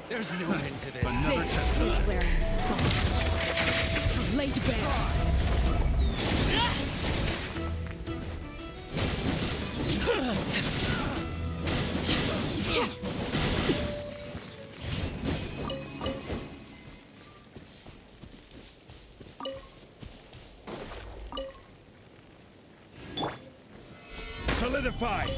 There's no end to this. Another test This is where I'm from. Laid bare. Solidified.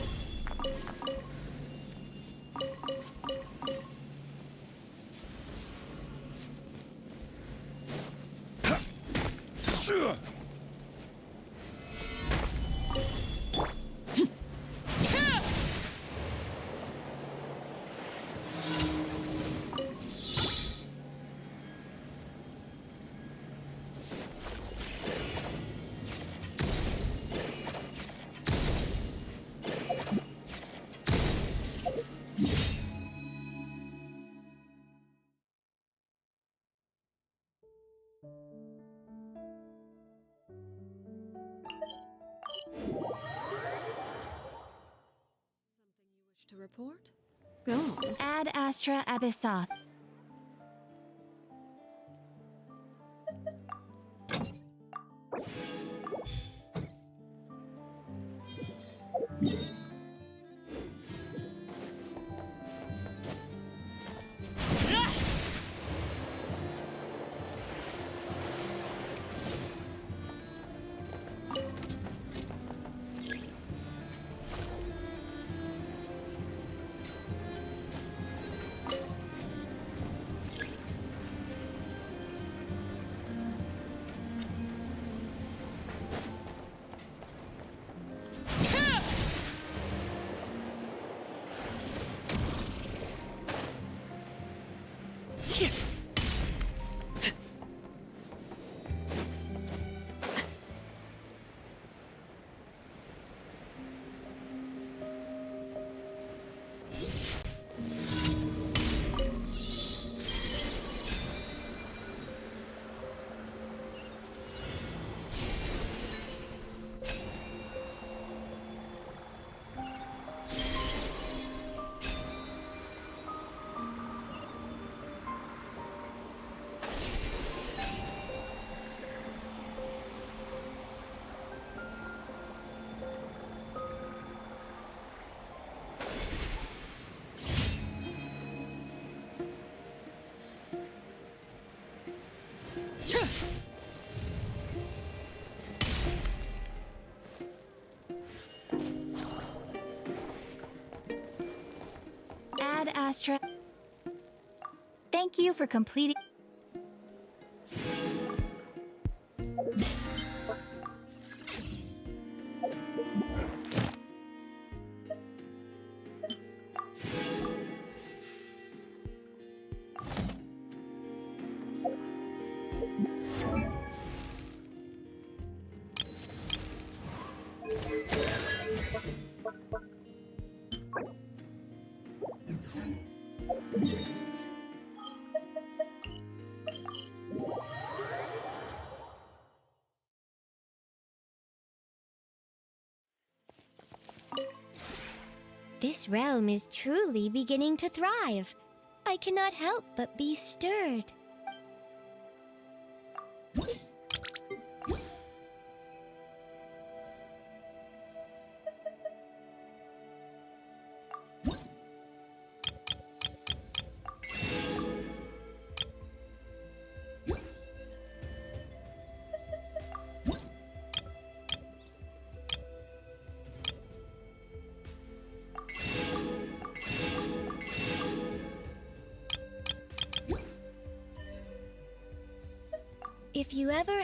To report? Go on. Ad Astra Abyssoth. Ad Astra. Thank you for completing. This realm is truly beginning to thrive. I cannot help but be stirred. If you ever...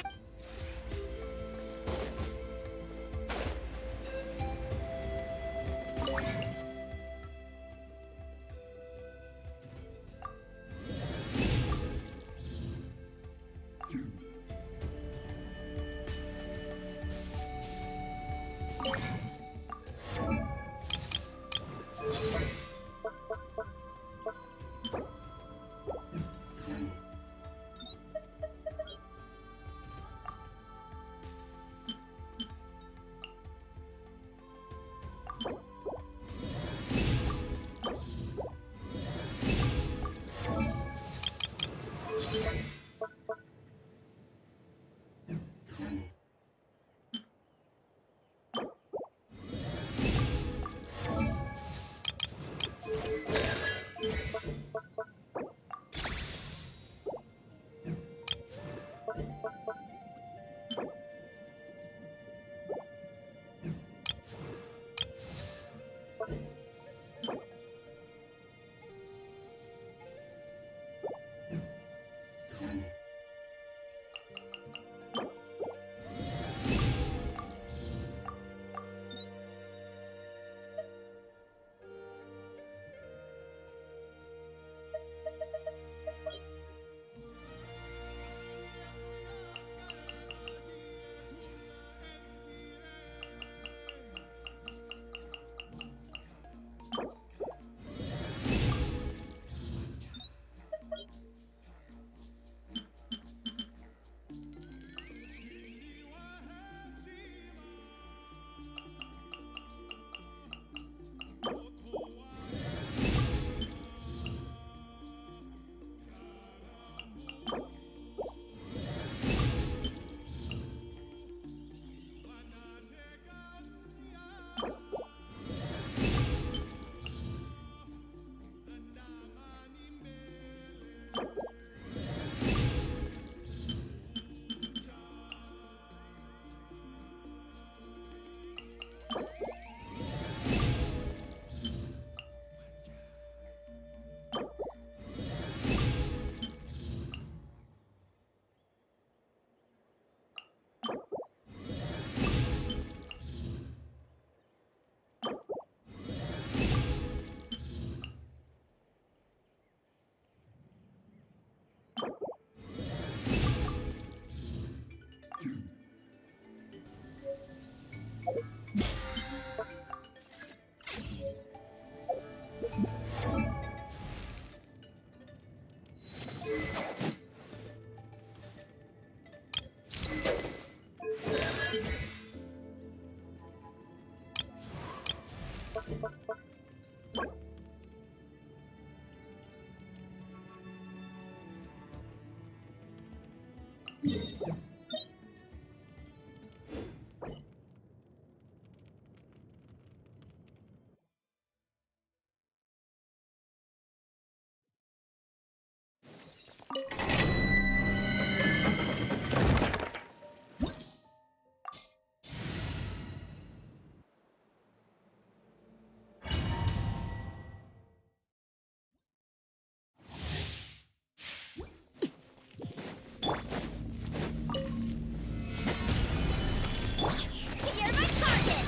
You're my target!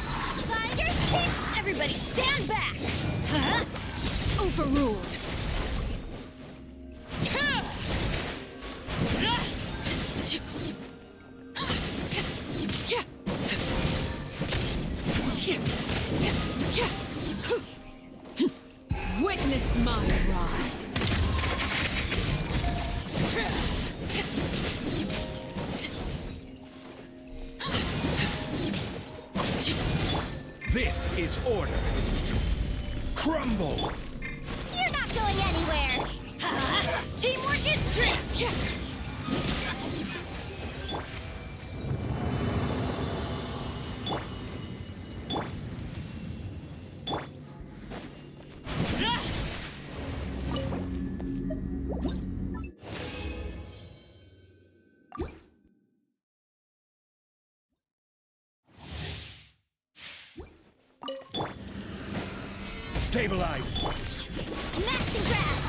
Fighters, hit! Everybody stand back! Huh? Overruled. Witness my rise. This is order. Crumble! You're not going anywhere! Teamwork is strength! Stabilize! Smash and grab!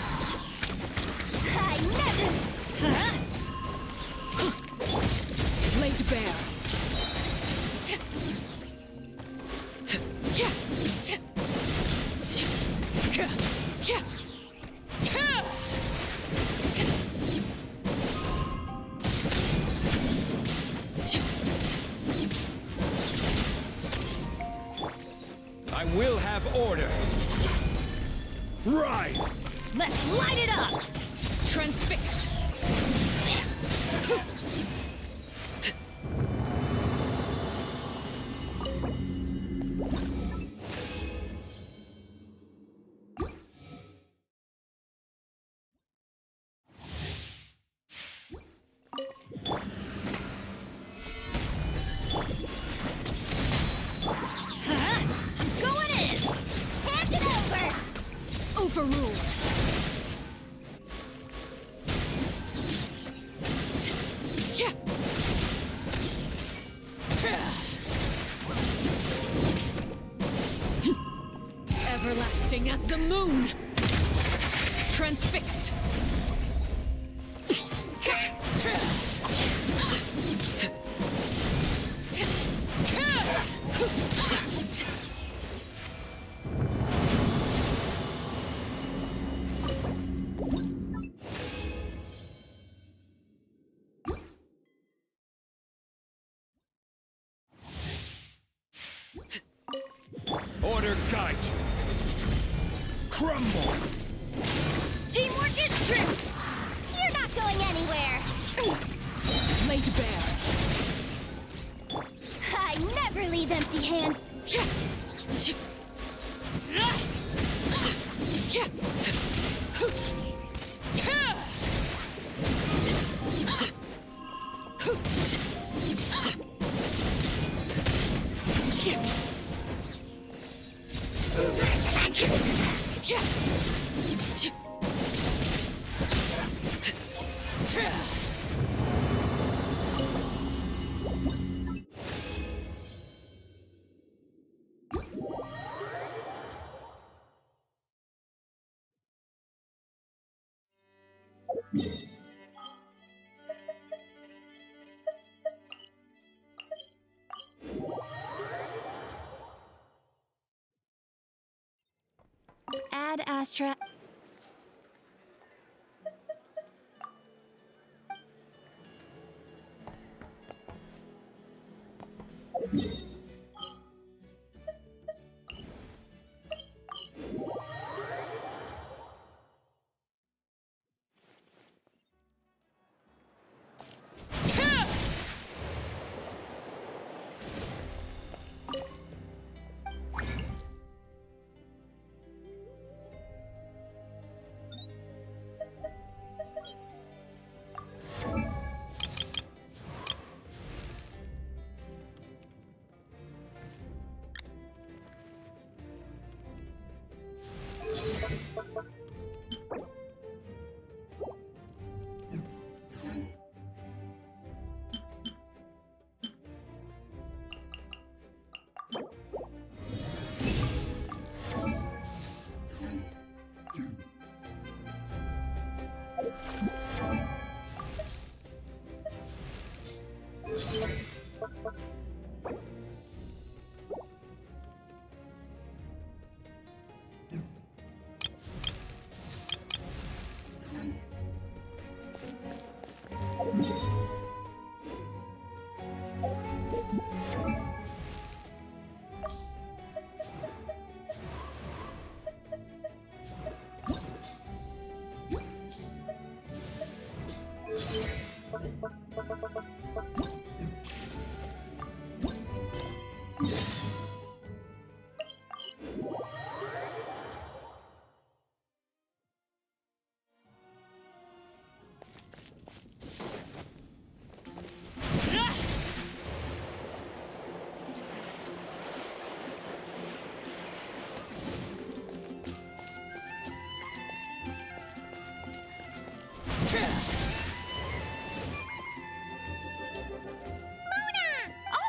I never... Huh? Order! Rise! Let's light it up! Transfixed! I'm going in! Hand it over! Overruled! Yeah. Everlasting as the moon! Transfixed! Order guide you! Crumble! Teamwork is strength! You're not going anywhere! Laid bare! I never leave empty-handed! Ad Astra.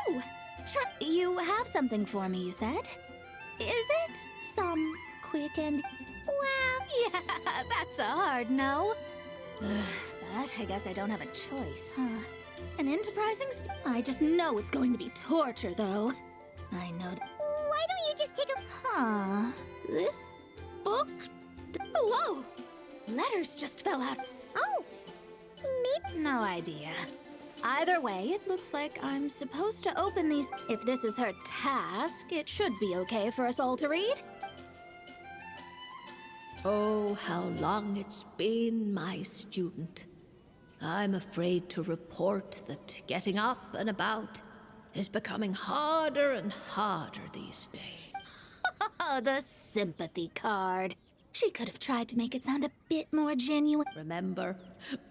Oh! You have something for me, you said? Is it some quick and... Well, yeah, that's a hard no. But I guess I don't have a choice, huh? An enterprising I just know it's going to be torture, though. I know that... Why don't you just take a... Huh? This book... Whoa! Letters just fell out. Oh! Maybe... No idea. Either way, it looks like I'm supposed to open these. If this is her task, it should be okay for us all to read. Oh, how long it's been, my student. I'm afraid to report that getting up and about is becoming harder and harder these days. Oh, the sympathy card. She could have tried to make it sound a bit more genuine. Remember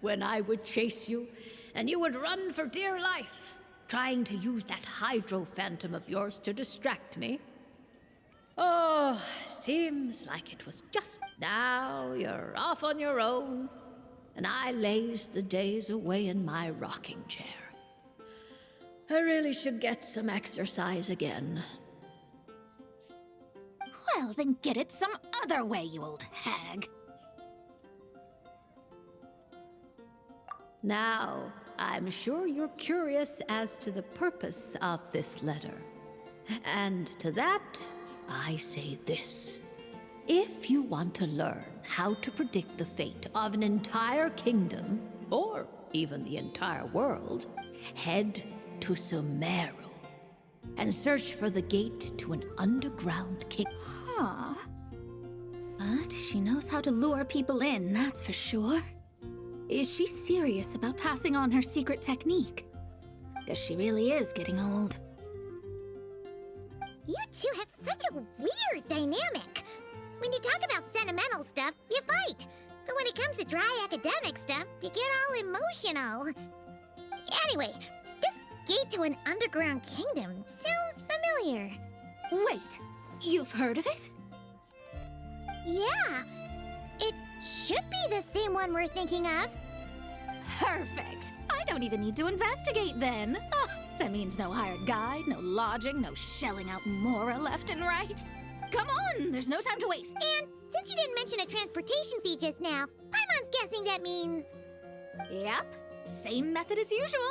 when I would chase you and you would run for dear life, trying to use that hydro phantom of yours to distract me? Oh, seems like it was just now you're off on your own, and I laze the days away in my rocking chair. I really should get some exercise again. Well, then get it some other way, you old hag. Now, I'm sure you're curious as to the purpose of this letter. And to that, I say this. If you want to learn how to predict the fate of an entire kingdom, or even the entire world, head to Sumeru and search for the gate to an underground kingdom. Huh. But she knows how to lure people in, that's for sure. Is she serious about passing on her secret technique? Guess she really is getting old. You two have such a weird dynamic. When you talk about sentimental stuff, you fight. But when it comes to dry academic stuff, you get all emotional. Anyway, this gate to an underground kingdom sounds familiar. Wait, you've heard of it? Yeah, it should be the same one we're thinking of. Perfect. I don't even need to investigate then. Oh, that means no hired guide, no lodging, no shelling out Mora left and right. Come on, there's no time to waste. And since you didn't mention a transportation fee just now, Paimon's guessing that means... Yep, same method as usual.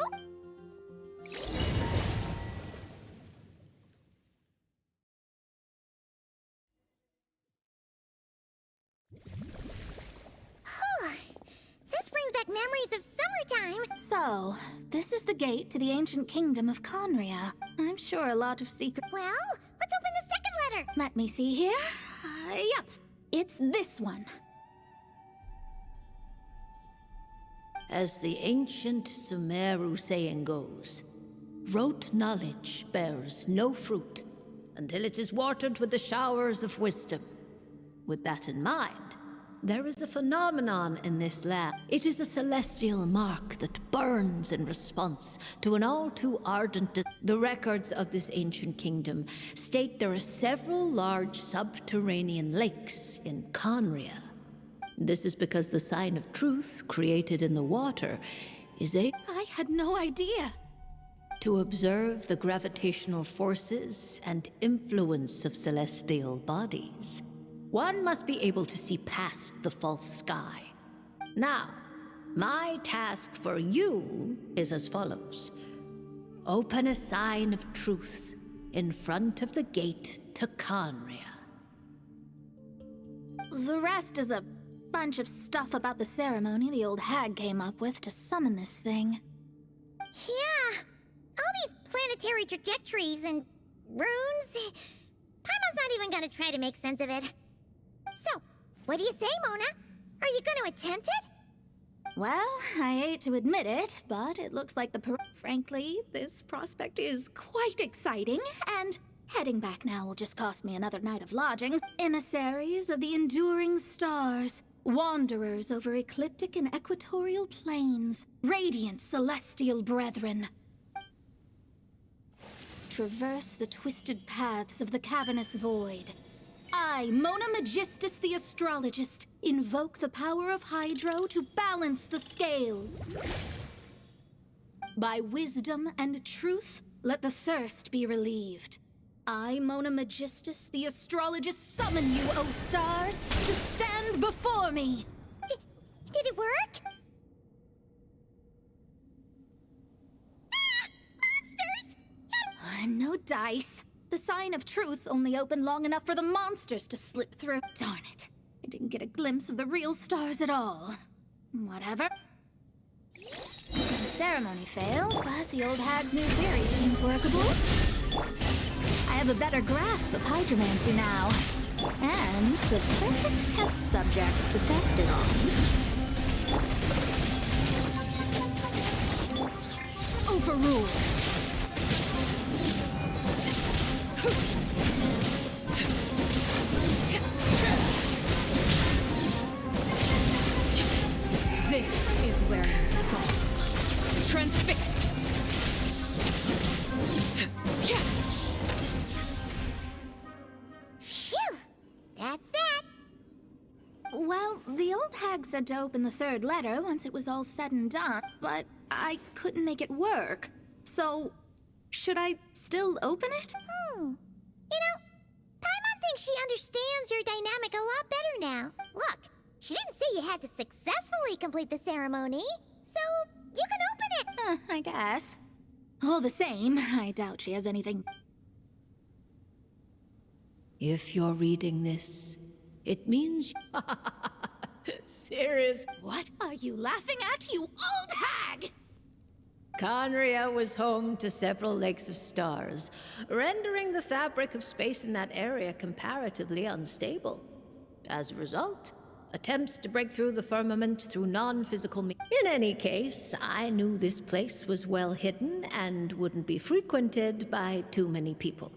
This brings back memories of summertime. So, this is the gate to the ancient kingdom of Conria. I'm sure a lot of secret... Well, let's open the second letter. Let me see here. Yep, it's this one. As the ancient Sumeru saying goes, rote knowledge bears no fruit until it is watered with the showers of wisdom. With that in mind, there is a phenomenon in this land. It is a celestial mark that burns in response to an all too ardent... The records of this ancient kingdom state there are several large subterranean lakes in Conria. This is because the sign of truth created in the water is I had no idea. to observe the gravitational forces and influence of celestial bodies. One must be able to see past the false sky. Now, my task for you is as follows. Open a sign of truth in front of the gate to Conria. The rest is a bunch of stuff about the ceremony the old hag came up with to summon this thing. Yeah, all these planetary trajectories and runes. Paimon's not even gonna try to make sense of it. So, what do you say, Mona? Are you gonna attempt it? Well, I hate to admit it, but it looks like frankly, this prospect is quite exciting, and heading back now will just cost me another night of lodging. Emissaries of the enduring stars, wanderers over ecliptic and equatorial plains, radiant celestial brethren. Traverse the twisted paths of the cavernous void. I, Mona Magistus the Astrologist, invoke the power of Hydro to balance the scales. By wisdom and truth, let the thirst be relieved. I, Mona Magistus the Astrologist, summon you, O stars, to stand before me! Did it work? Ah! Monsters! No dice. The sign of truth only opened long enough for the monsters to slip through. Darn it. I didn't get a glimpse of the real stars at all. Whatever. The ceremony failed, but the old hag's new theory seems workable. I have a better grasp of hydromancy now. And the perfect test subjects to test it on. Overruled. This is where you fall. Transfixed. Phew! That's that. Well, the old hag said to open the third letter once it was all said and done, but I couldn't make it work. So, should I still open it? You know, Paimon thinks she understands your dynamic a lot better now. Look, she didn't say you had to successfully complete the ceremony, so you can open it. I guess. All the same, I doubt she has anything. If you're reading this, it means... Serious. What are you laughing at, you old hag? Conria was home to several lakes of stars, rendering the fabric of space in that area comparatively unstable. As a result, attempts to break through the firmament through non-physical means. In any case, I knew this place was well hidden and wouldn't be frequented by too many people.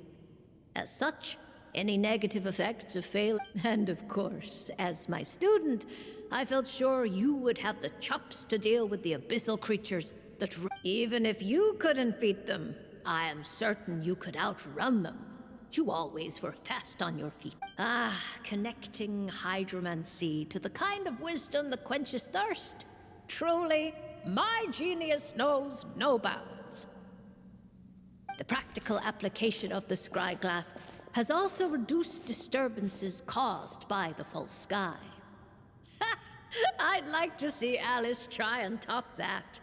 As such, any negative effects of fail, and of course, as my student, I felt sure you would have the chops to deal with the abyssal creatures that even if you couldn't beat them, I am certain you could outrun them. You always were fast on your feet. Ah, connecting hydromancy to the kind of wisdom that quenches thirst. Truly, my genius knows no bounds. The practical application of the scryglass has also reduced disturbances caused by the false sky. I'd like to see Alice try and top that.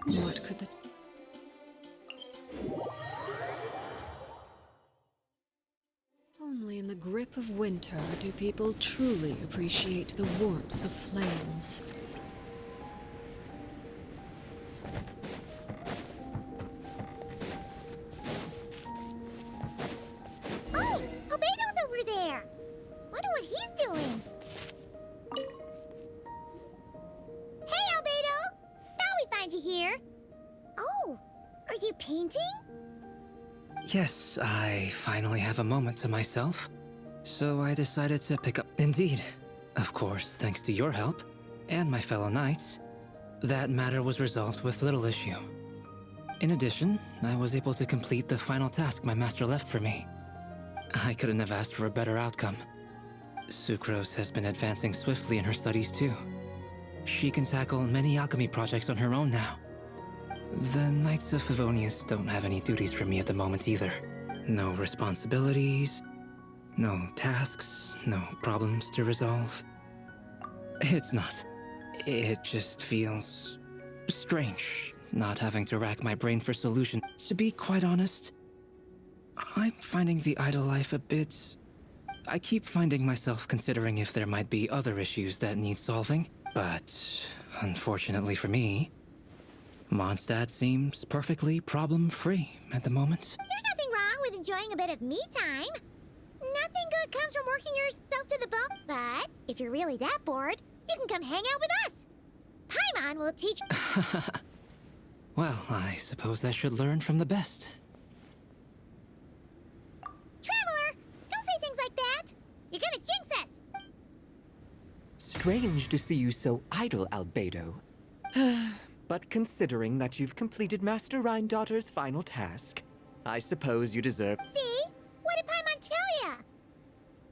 What could the... Only in the grip of winter do people truly appreciate the warmth of flames. Oh, Albedo's over there. find you here. Oh, are you painting? Yes, I finally have a moment to myself. So I decided to pick up. Indeed. Of course, thanks to your help, and my fellow knights, that matter was resolved with little issue. In addition, I was able to complete the final task my master left for me. I couldn't have asked for a better outcome. Sucrose has been advancing swiftly in her studies too. She can tackle many alchemy projects on her own now. The Knights of Favonius don't have any duties for me at the moment either. No responsibilities, no tasks, no problems to resolve. It's not. It just feels strange, not having to rack my brain for solutions. To be quite honest, I'm finding the idle life a bit... I keep finding myself considering if there might be other issues that need solving, but unfortunately for me, Mondstadt seems perfectly problem-free at the moment. There's nothing wrong with enjoying a bit of me time. Nothing good comes from working yourself to the bone. But if you're really that bored, you can come hang out with us. Paimon will teach... Well, I suppose I should learn from the best. Traveler, don't say things like that. You're gonna jinx us. Strange to see you so idle, Albedo. But considering that you've completed Master Rhindaughter's final task, I suppose you deserve... See? What did Paimon tell ya?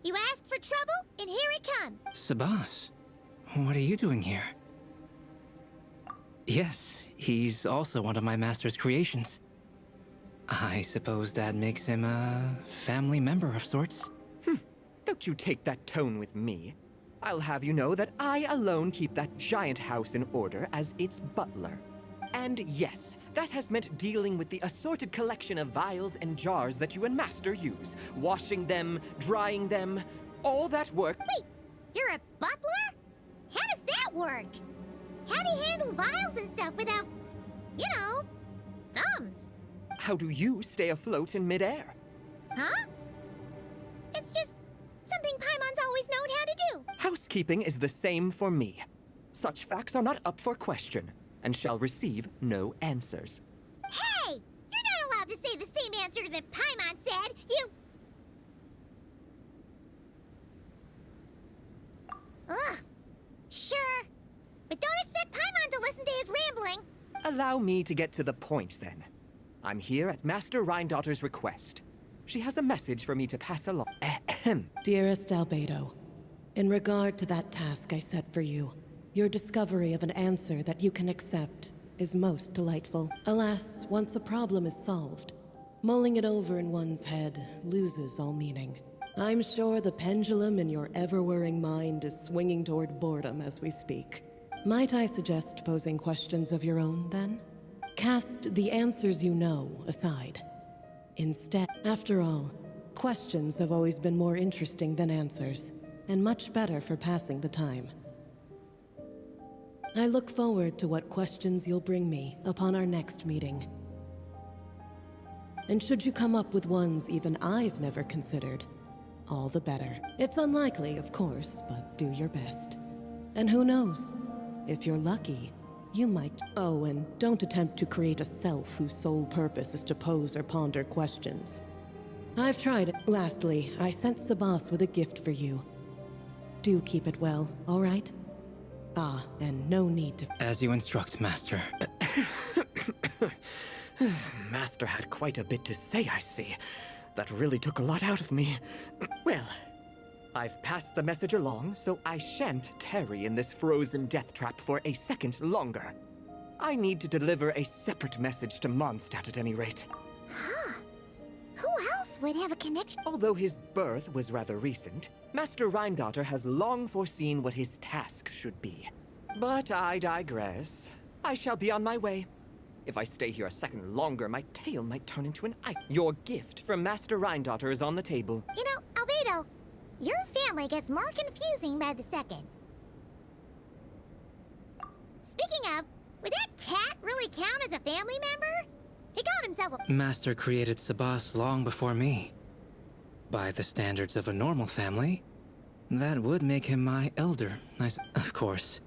You asked for trouble, and here it comes. Sabas, what are you doing here? Yes, he's also one of my master's creations. I suppose that makes him a family member of sorts. Don't you take that tone with me. I'll have you know that I alone keep that giant house in order as its butler. And yes, that has meant dealing with the assorted collection of vials and jars that you and Master use. Washing them, drying them, all that work. Wait, you're a butler? How does that work? How do you handle vials and stuff without, you know, thumbs? How do you stay afloat in midair? Huh? It's just something Paimon's always known how to do. Housekeeping is the same for me. Such facts are not up for question, and shall receive no answers. Hey! You're not allowed to say the same answer that Paimon said. You... Ugh. Sure. But don't expect Paimon to listen to his rambling. Allow me to get to the point, then. I'm here at Master Rhindaughter's request. She has a message for me to pass along. Ahem. Dearest Albedo, in regard to that task I set for you, your discovery of an answer that you can accept is most delightful. Alas, once a problem is solved, mulling it over in one's head loses all meaning. I'm sure the pendulum in your ever-whirring mind is swinging toward boredom as we speak. Might I suggest posing questions of your own, then? Cast the answers you know aside. Instead, after all, questions have always been more interesting than answers, and much better for passing the time. I look forward to what questions you'll bring me upon our next meeting. And should you come up with ones even I've never considered, all the better. It's unlikely, of course, but do your best. And who knows? If you're lucky, you might... Oh, and don't attempt to create a self whose sole purpose is to pose or ponder questions. I've tried it. Lastly, I sent Sabas with a gift for you. Do keep it well, all right? Ah, and no need to... As you instruct, Master. Master had quite a bit to say, I see. That really took a lot out of me. Well, I've passed the message along, so I shan't tarry in this frozen death trap for a second longer. I need to deliver a separate message to Mondstadt at any rate. Huh. Who else would have a connection? Although his birth was rather recent, Master Rhindaughter has long foreseen what his task should be. But I digress. I shall be on my way. If I stay here a second longer, my tail might turn into an eye. Your gift from Master Rhindaughter is on the table. You know, Albedo, your family gets more confusing by the second. Speaking of, would that cat really count as a family member? He called himself a... Master created Sabas long before me. By the standards of a normal family, that would make him my elder. Of course,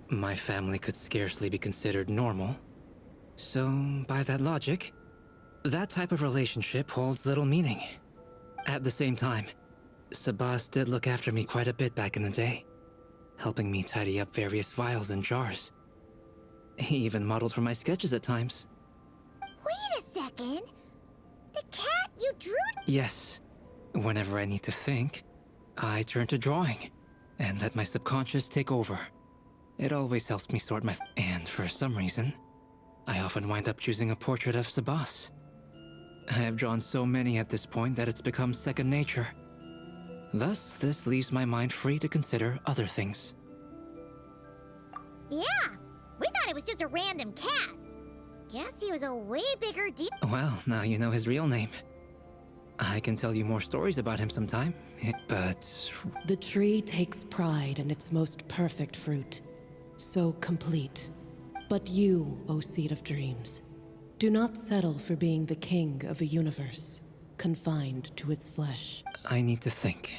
my family could scarcely be considered normal. So, by that logic, that type of relationship holds little meaning. At the same time, Sabas did look after me quite a bit back in the day, helping me tidy up various vials and jars. He even modeled for my sketches at times. Wait a second. The cat you drew? Yes. Whenever I need to think, I turn to drawing and let my subconscious take over. It always helps me sort my and for some reason, I often wind up choosing a portrait of Sabas. I have drawn so many at this point that it's become second nature. Thus, this leaves my mind free to consider other things. Yeah, we thought it was just a random cat. Guess he was a way bigger deal. Well, now you know his real name. I can tell you more stories about him sometime, but... The tree takes pride in its most perfect fruit, so complete. But you, O Seed of Dreams, do not settle for being the king of a universe, confined to its flesh. I need to think.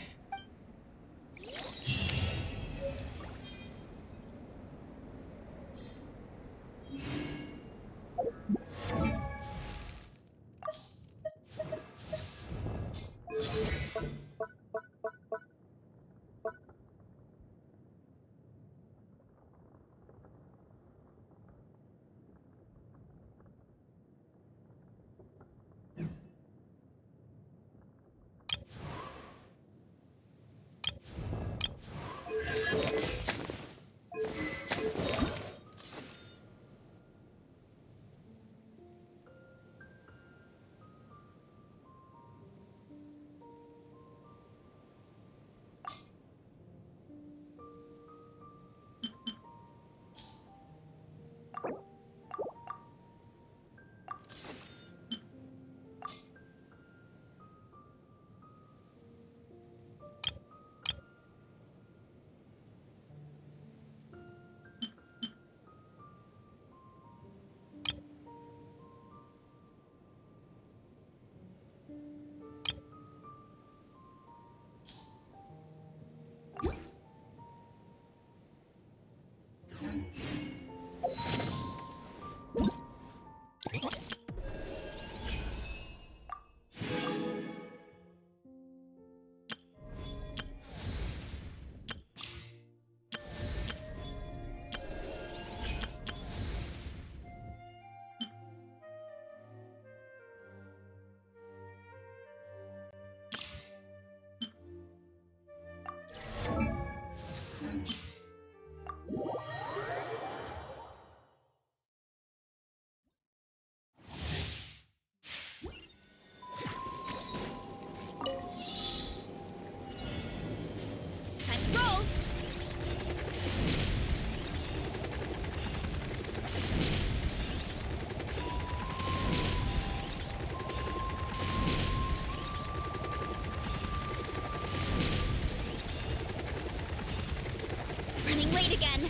Running late again.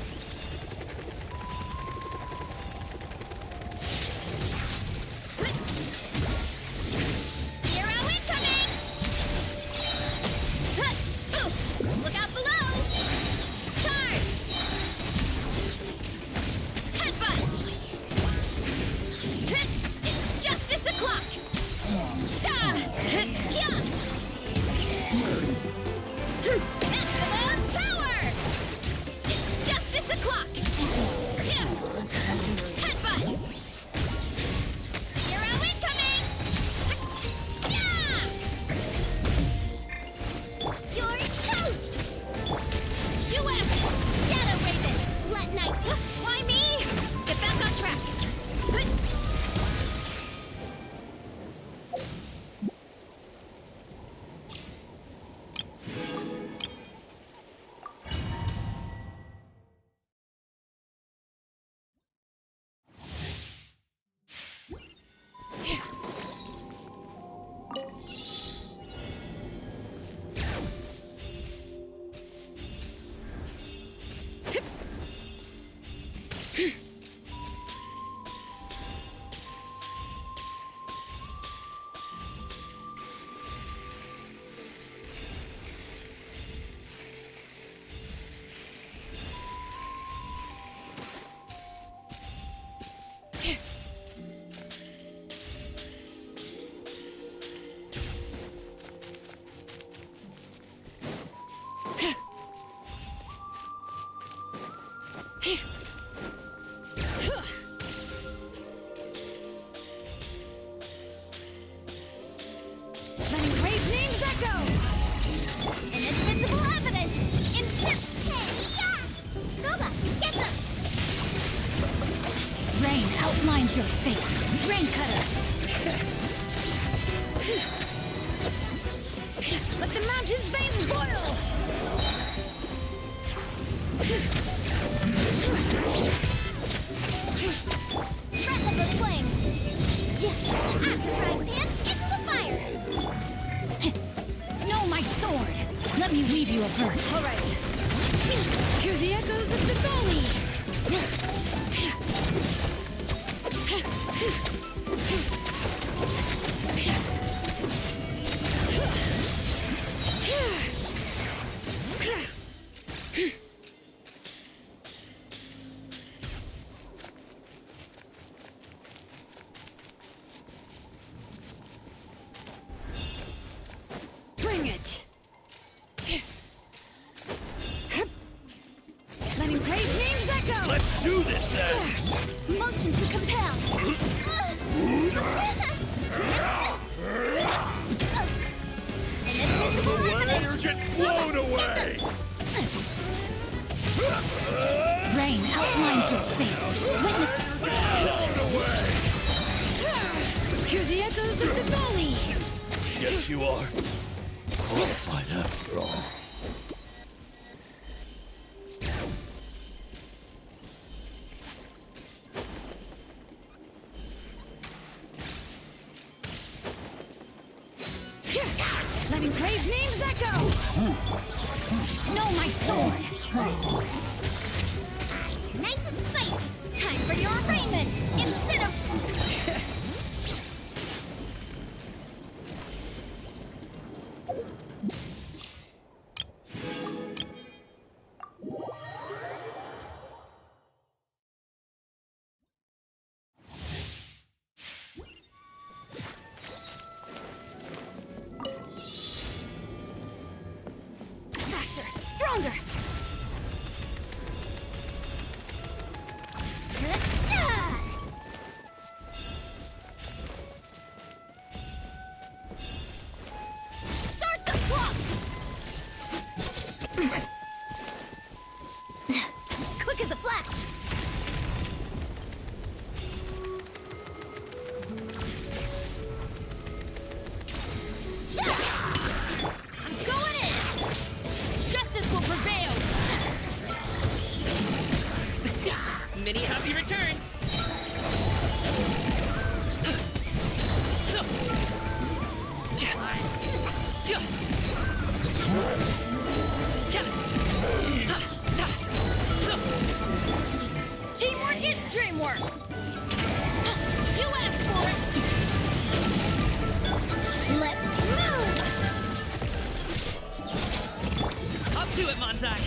Hero incoming! Oof! Look out below! Charge! Headbutt! It's justice o'clock! Maximum power! It's justice o'clock! Headbutt! Hero incoming! Yeah! You're toast! US! Shadow Raven! Let night... Why me? Get back on track! outlines your fate. Rain cutter. Let the mountain's veins boil. Wrap up the flame. Frying pan into the fire. No, my sword. Let me weave you a birth. All right. Hear the echoes of the valley. Bring it. Letting brave names echo. Let's do this then! Motion to compel. Invisible Away or get blown away! Rain outlines your fate. Blown away! Hear the echoes of the valley. Yes, you are. Qualified after all. Letting brave names echo. Know my sword. Nice and spicy. Time for your arraignment. Incinerate. Faster, stronger. Start the clock. Quick as a flash. I'm going in. Justice will prevail. Many happy returns! Teamwork is dreamwork. You asked for it. Let's move. Up to it, Montai!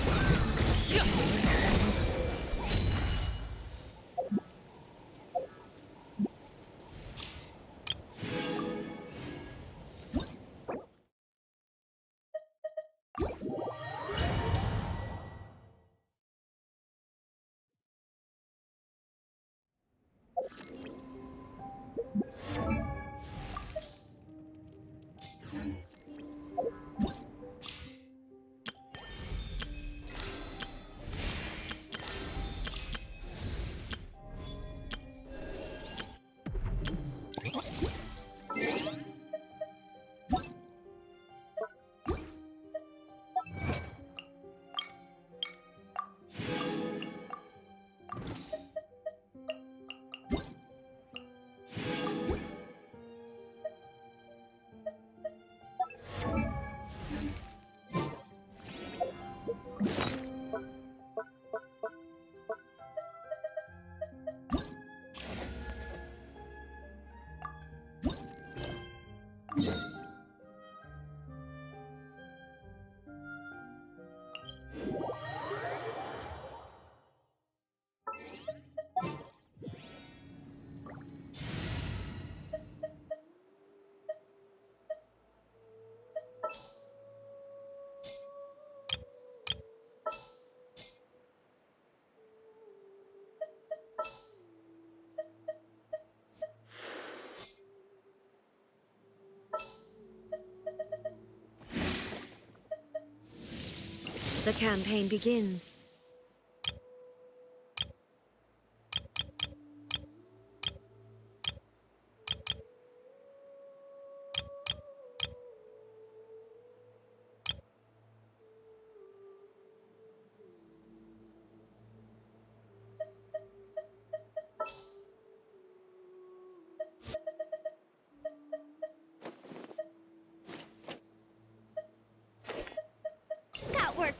The campaign begins.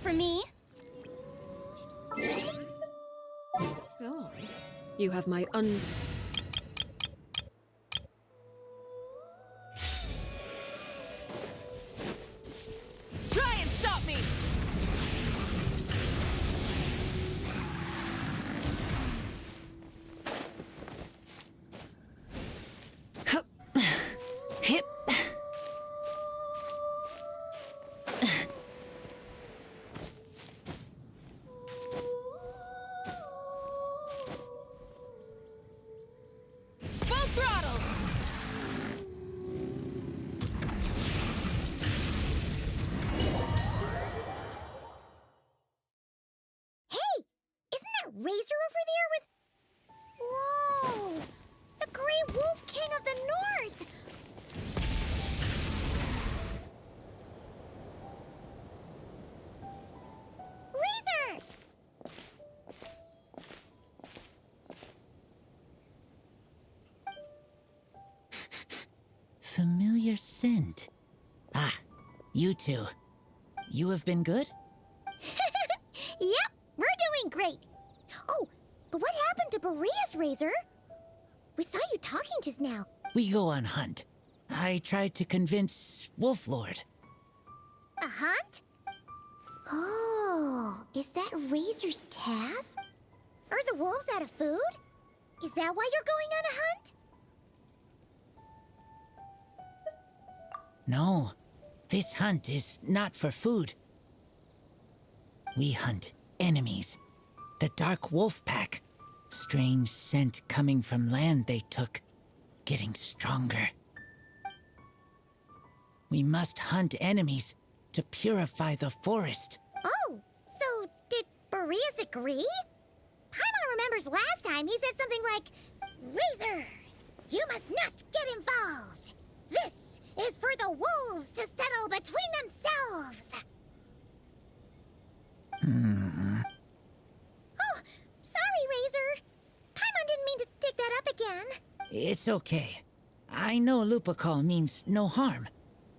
for me. Go on. You have my Try and stop me! Hip. Full throttle! Hey! Isn't that Razor over there with... Whoa! The Grey Wolf King of the North! Razor! Familiar scent. Ah, you two. You have been good? Yep, we're doing great. Oh, but what happened to Berea's Razor? We saw you talking just now. We go on hunt. I tried to convince Wolf Lord. A hunt? Oh, is that Razor's task? Are the wolves out of food? Is that why you're going on a hunt? No, this hunt is not for food. We hunt enemies. The Dark Wolf Pack. Strange scent coming from land they took. Getting stronger. We must hunt enemies to purify the forest. Oh, so did Boreas agree? Paimon remembers last time he said something like, Razor, you must not get involved. This is for the wolves to settle between themselves. Oh, sorry, Razor. Paimon didn't mean to dig that up again. It's okay. I know Lupacol means no harm.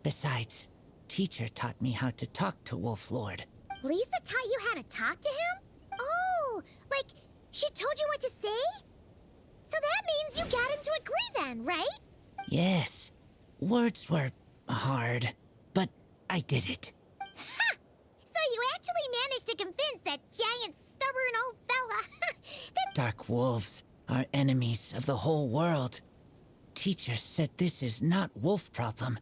Besides, teacher taught me how to talk to Wolf Lord. Lisa taught you how to talk to him? Oh, like she told you what to say? So that means you got him to agree then, right? Yes. Words were hard, but I did it. Ha! So you actually managed to convince that giant, stubborn old fella that... Dark wolves are enemies of the whole world. Teacher said this is not wolf problem.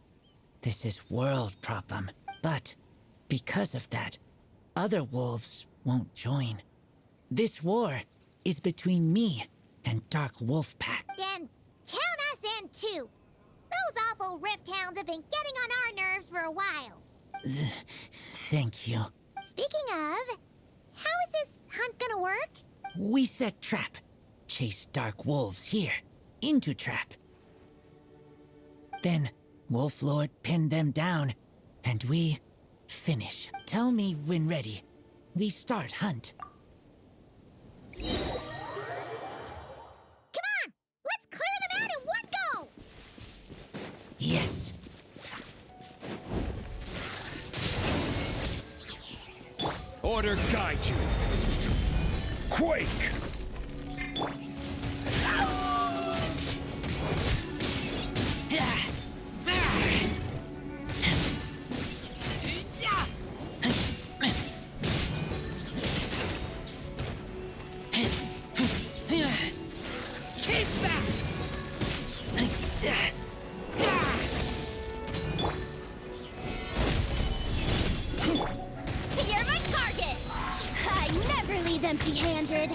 This is world problem. But because of that, other wolves won't join. This war is between me and Dark Wolf Pack. Then count us in too. Those awful Rift Hounds have been getting on our nerves for a while. Thank you. Speaking of, how is this hunt gonna work? We set trap. Chase dark wolves here. Into trap. Then Wolf Lord pinned them down, and we finish. Tell me when ready. We start hunt. Come on! Let's clear them out in one go! Yes. Order guide you. Quake! Keep back! You're my target! I never leave empty-handed.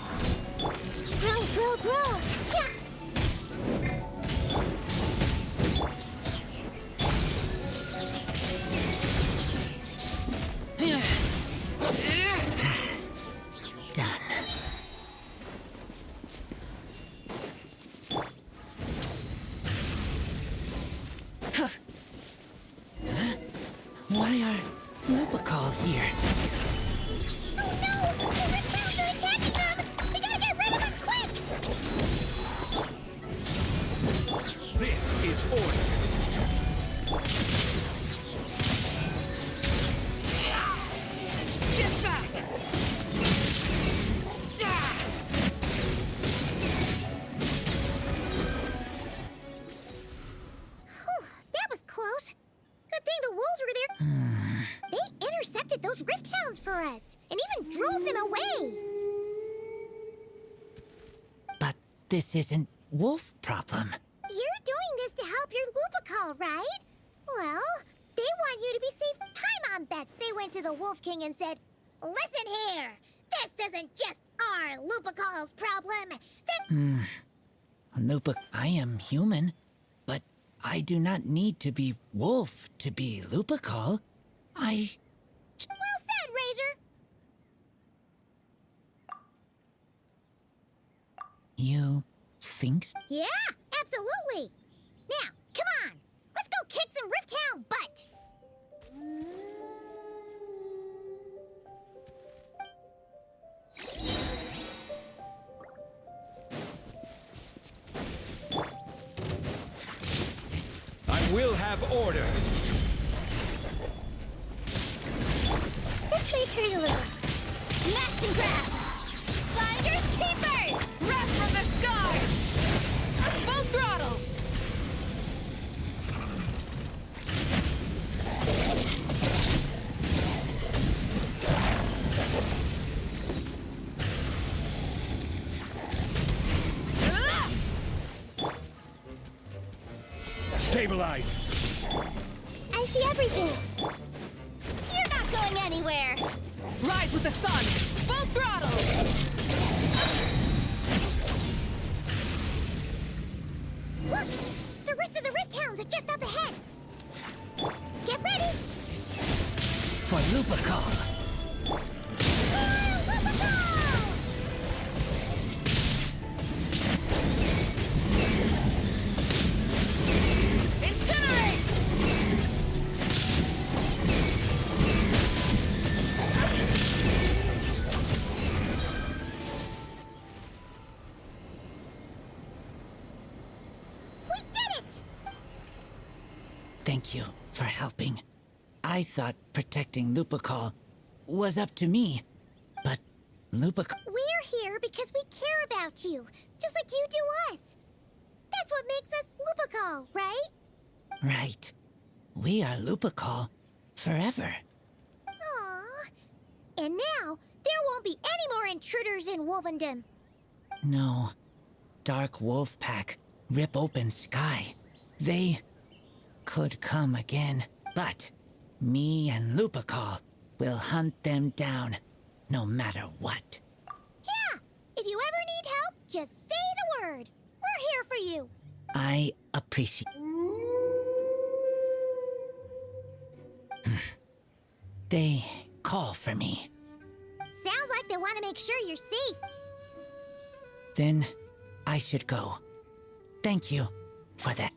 them away. But this isn't wolf problem. You're doing this to help your Lupical, right? Well, they want you to be safe. Paimon bets they went to the Wolf King and said, "Listen here, this isn't just our Lupical's problem. I am human, but I do not need to be wolf to be Lupical. Well said, Razor. You think so? Yeah, absolutely. Now, come on. Let's go kick some Rifttown butt. I will have order. This may hurt a little. Smash and grab! Finders keepers! Wrath from the sky! Full throttle! Stabilize. I see everything. You're not going anywhere! Rise with the sun! Full throttle! Look! The rest of the Rifthounds are just up ahead. Get ready! For Lupical. Incinerate! We did it! Thank you for helping. I thought protecting Lupical was up to me, but Lupical... We're here because we care about you, just like you do us. That's what makes us Lupical, right? Right. We are Lupical forever. Aww. And now, there won't be any more intruders in Wolvendom. No. Dark Wolf Pack, Rip Open Sky. They could come again, but me and Lupical will hunt them down, no matter what. Yeah, if you ever need help, just say the word. We're here for you. I appreciate... They call for me. Sounds like they want to make sure you're safe. Then I should go. Thank you for that.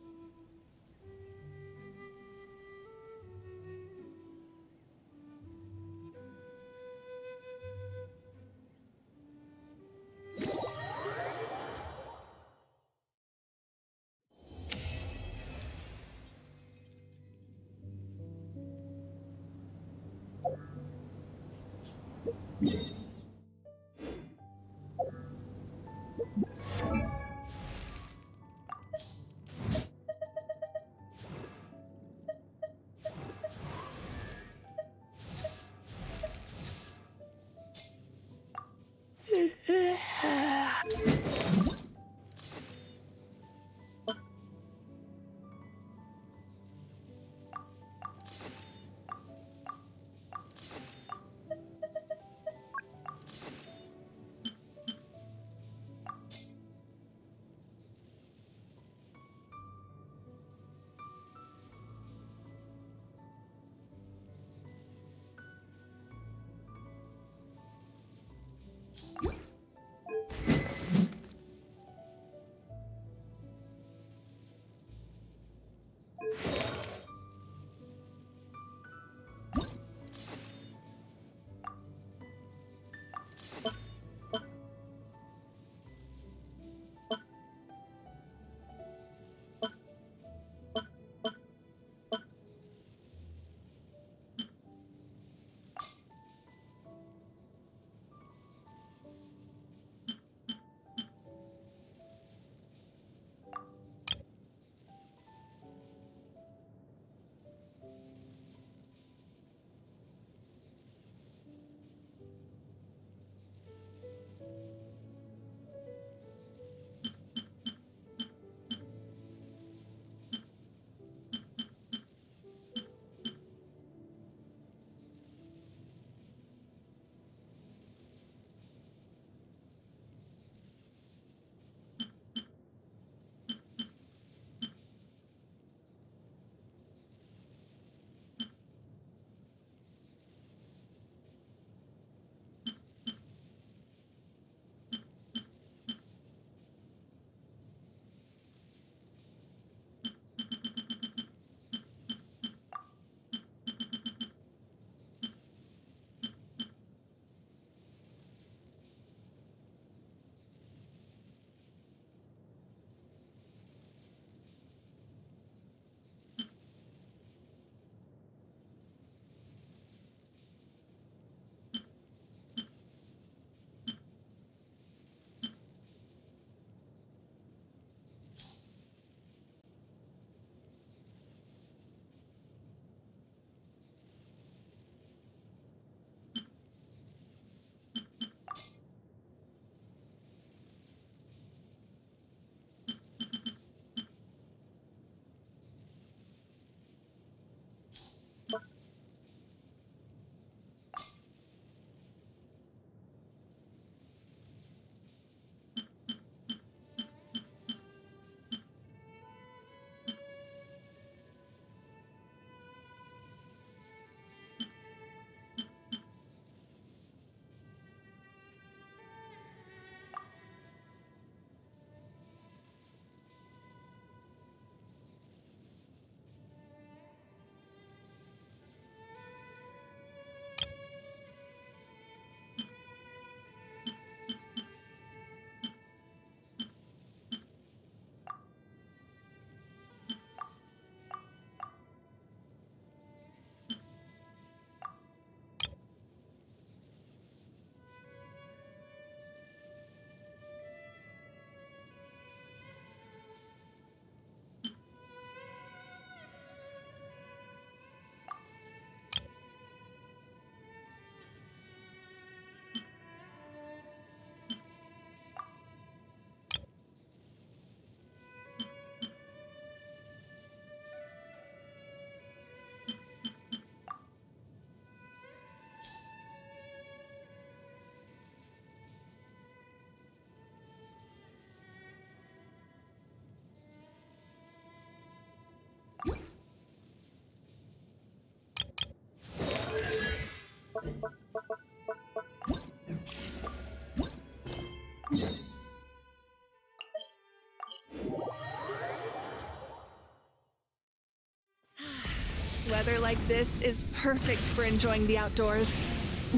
Weather like this is perfect for enjoying the outdoors.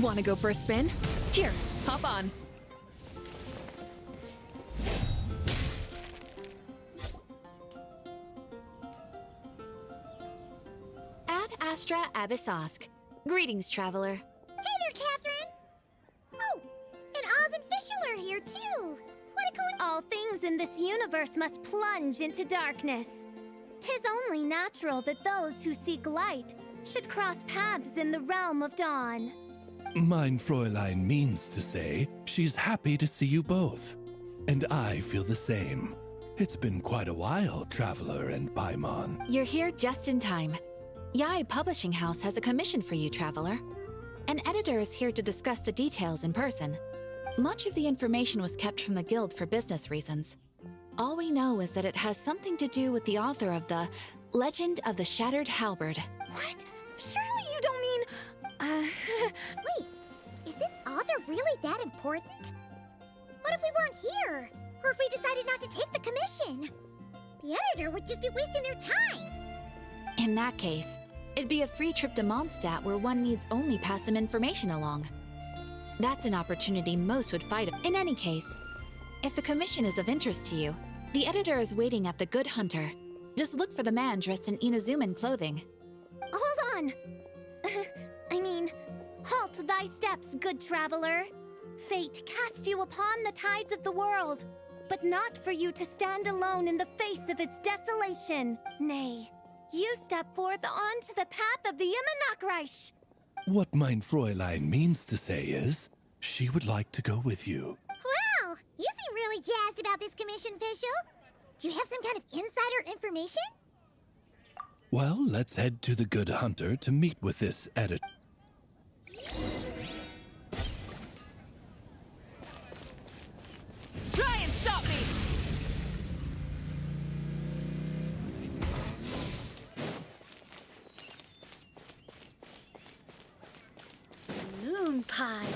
Want to go for a spin? Here, hop on. Ad Astra Abyssosk. Greetings, traveler. Hey there, Catherine! Oh, and Oz and Fischl are here too! What a coincidence! All things in this universe must plunge into darkness. 'Tis only natural that those who seek light should cross paths in the realm of dawn. Mein Fräulein means to say she's happy to see you both. And I feel the same. It's been quite a while, Traveler and Paimon. You're here just in time. Yai Publishing House has a commission for you, traveler. An editor is here to discuss the details in person. Much of the information was kept from the guild for business reasons. All we know is that it has something to do with the author of the Legend of the Shattered Halberd. What? Surely you don't mean... Wait, is this author really that important? What if we weren't here? Or if we decided not to take the commission? The editor would just be wasting their time. In that case, it'd be a free trip to Mondstadt where one needs only pass some information along. That's an opportunity most would fight. In any case, if the commission is of interest to you, the editor is waiting at the Good Hunter. Just look for the man dressed in Inazuman clothing. Hold on! Halt thy steps, good traveler. Fate cast you upon the tides of the world, but not for you to stand alone in the face of its desolation. Nay, you step forth onto the path of the Immernachtreich. What Mein Fräulein means to say is, she would like to go with you. Wow, you seem really jazzed about this commission, Fischl. Do you have some kind of insider information? Well, let's head to the Good Hunter to meet with this editor. Try and stop me! Moon pie.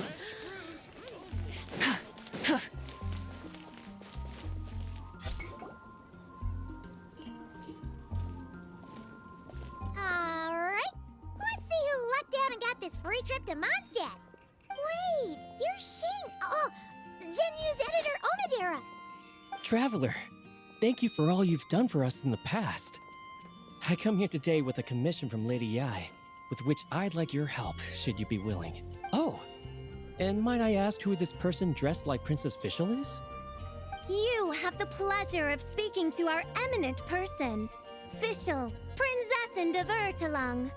Alright, let's see who lucked out and got this free trip to Mondstadt. Wait, you're Shing. Oh, Genu's editor, Onodera. Traveler, thank you for all you've done for us in the past. I come here today with a commission from Lady Yai, with which I'd like your help, should you be willing. Oh, and might I ask who this person dressed like Princess Fischl is? You have the pleasure of speaking to our eminent person, Fischl, Prinzessin de Vertelung.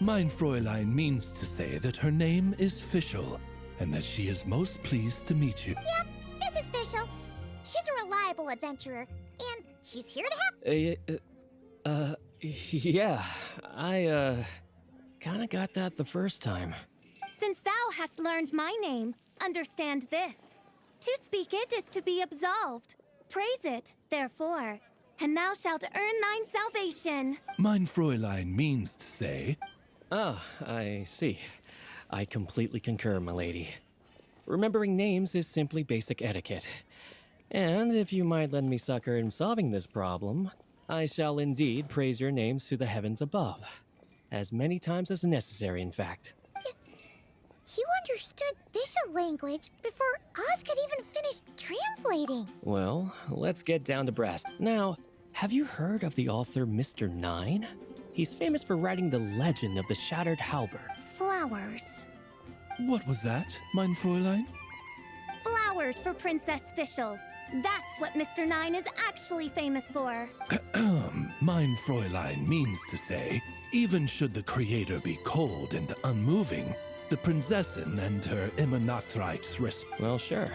Mein Fräulein means to say that her name is Fischl, and that she is most pleased to meet you. Yep, this is Fischl. She's a reliable adventurer, and she's here to help. Yeah, I, kinda got that the first time. Since thou hast learned my name, understand this. To speak it is to be absolved. Praise it, therefore, and thou shalt earn thine salvation. Mein Fräulein means to say... Ah, I see. I completely concur, milady. Remembering names is simply basic etiquette. And if you might lend me succor in solving this problem, I shall indeed praise your names to the heavens above. As many times as necessary, in fact. You understood Fischl language before Oz could even finish translating. Well, let's get down to brass. Now, have you heard of the author Mr. Nine? He's famous for writing the legend of the Shattered Halberd. Flowers. What was that, Mein Fräulein? Flowers for Princess Fischl. That's what Mr. Nine is actually famous for. Mein Fräulein means to say, even should the creator be cold and unmoving, the Prinzessin and her Immernachtreichs Well, sure.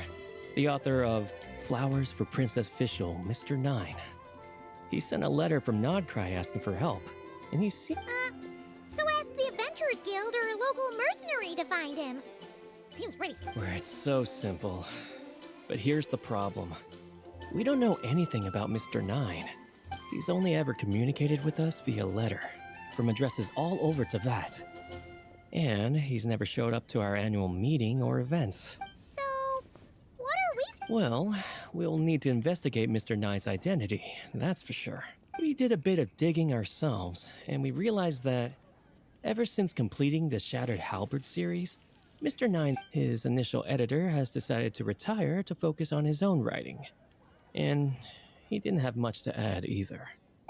The author of Flowers for Princess Fischl, Mr. Nine. He sent a letter from Nodcry asking for help, and he So ask the Adventurers Guild or a local mercenary to find him. Seems pretty Where it's so simple. But here's the problem. We don't know anything about Mr. Nine. He's only ever communicated with us via letter, from addresses all over Teyvat. And he's never showed up to our annual meeting or events. So, what are we... Well, we'll need to investigate Mr. Nine's identity, that's for sure. We did a bit of digging ourselves, and we realized that ever since completing the Shattered Halberd series, Mr. Nine, his initial editor, has decided to retire to focus on his own writing. And he didn't have much to add either.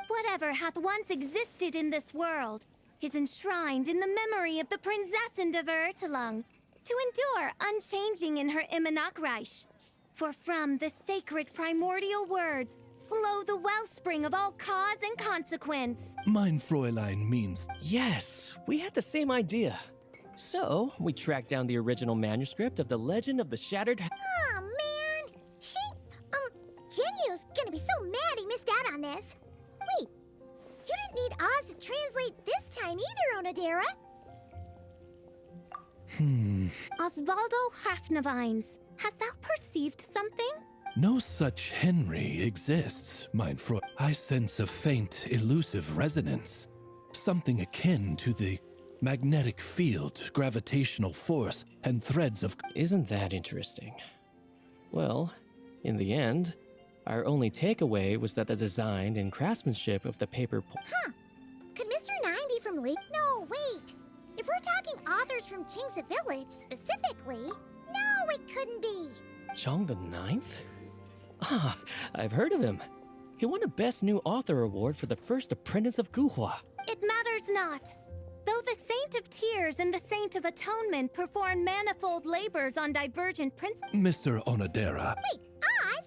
Whatever hath once existed in this world is enshrined in the memory of the Prinzessin of Ertelung, to endure unchanging in her Immanakreich. For from the sacred primordial words flow the wellspring of all cause and consequence. Mein Fräulein means... Yes, we had the same idea. So, we tracked down the original manuscript of the Legend of the Shattered... Oh, man! Genyu's gonna be so mad he missed out on this. Wait, you didn't need Oz to translate this time either, Onodera. Osvaldo Hafnavines, hast thou perceived something? No such Henry exists, mein Freund. I sense a faint, elusive resonance. Something akin to the magnetic field, gravitational force, and threads of... Isn't that interesting? Well, in the end, our only takeaway was that the design and craftsmanship of the paper... Huh. Could Mr. Nine be from Lee? No, wait. If we're talking authors from Chingsa Village, specifically... No, it couldn't be. Chong the Ninth? Ah, I've heard of him. He won a Best New Author award for the first apprentice of Guhua. It matters not. Though the Saint of Tears and the Saint of Atonement perform manifold labors on divergent principles... Mr. Onodera. Wait, Oz?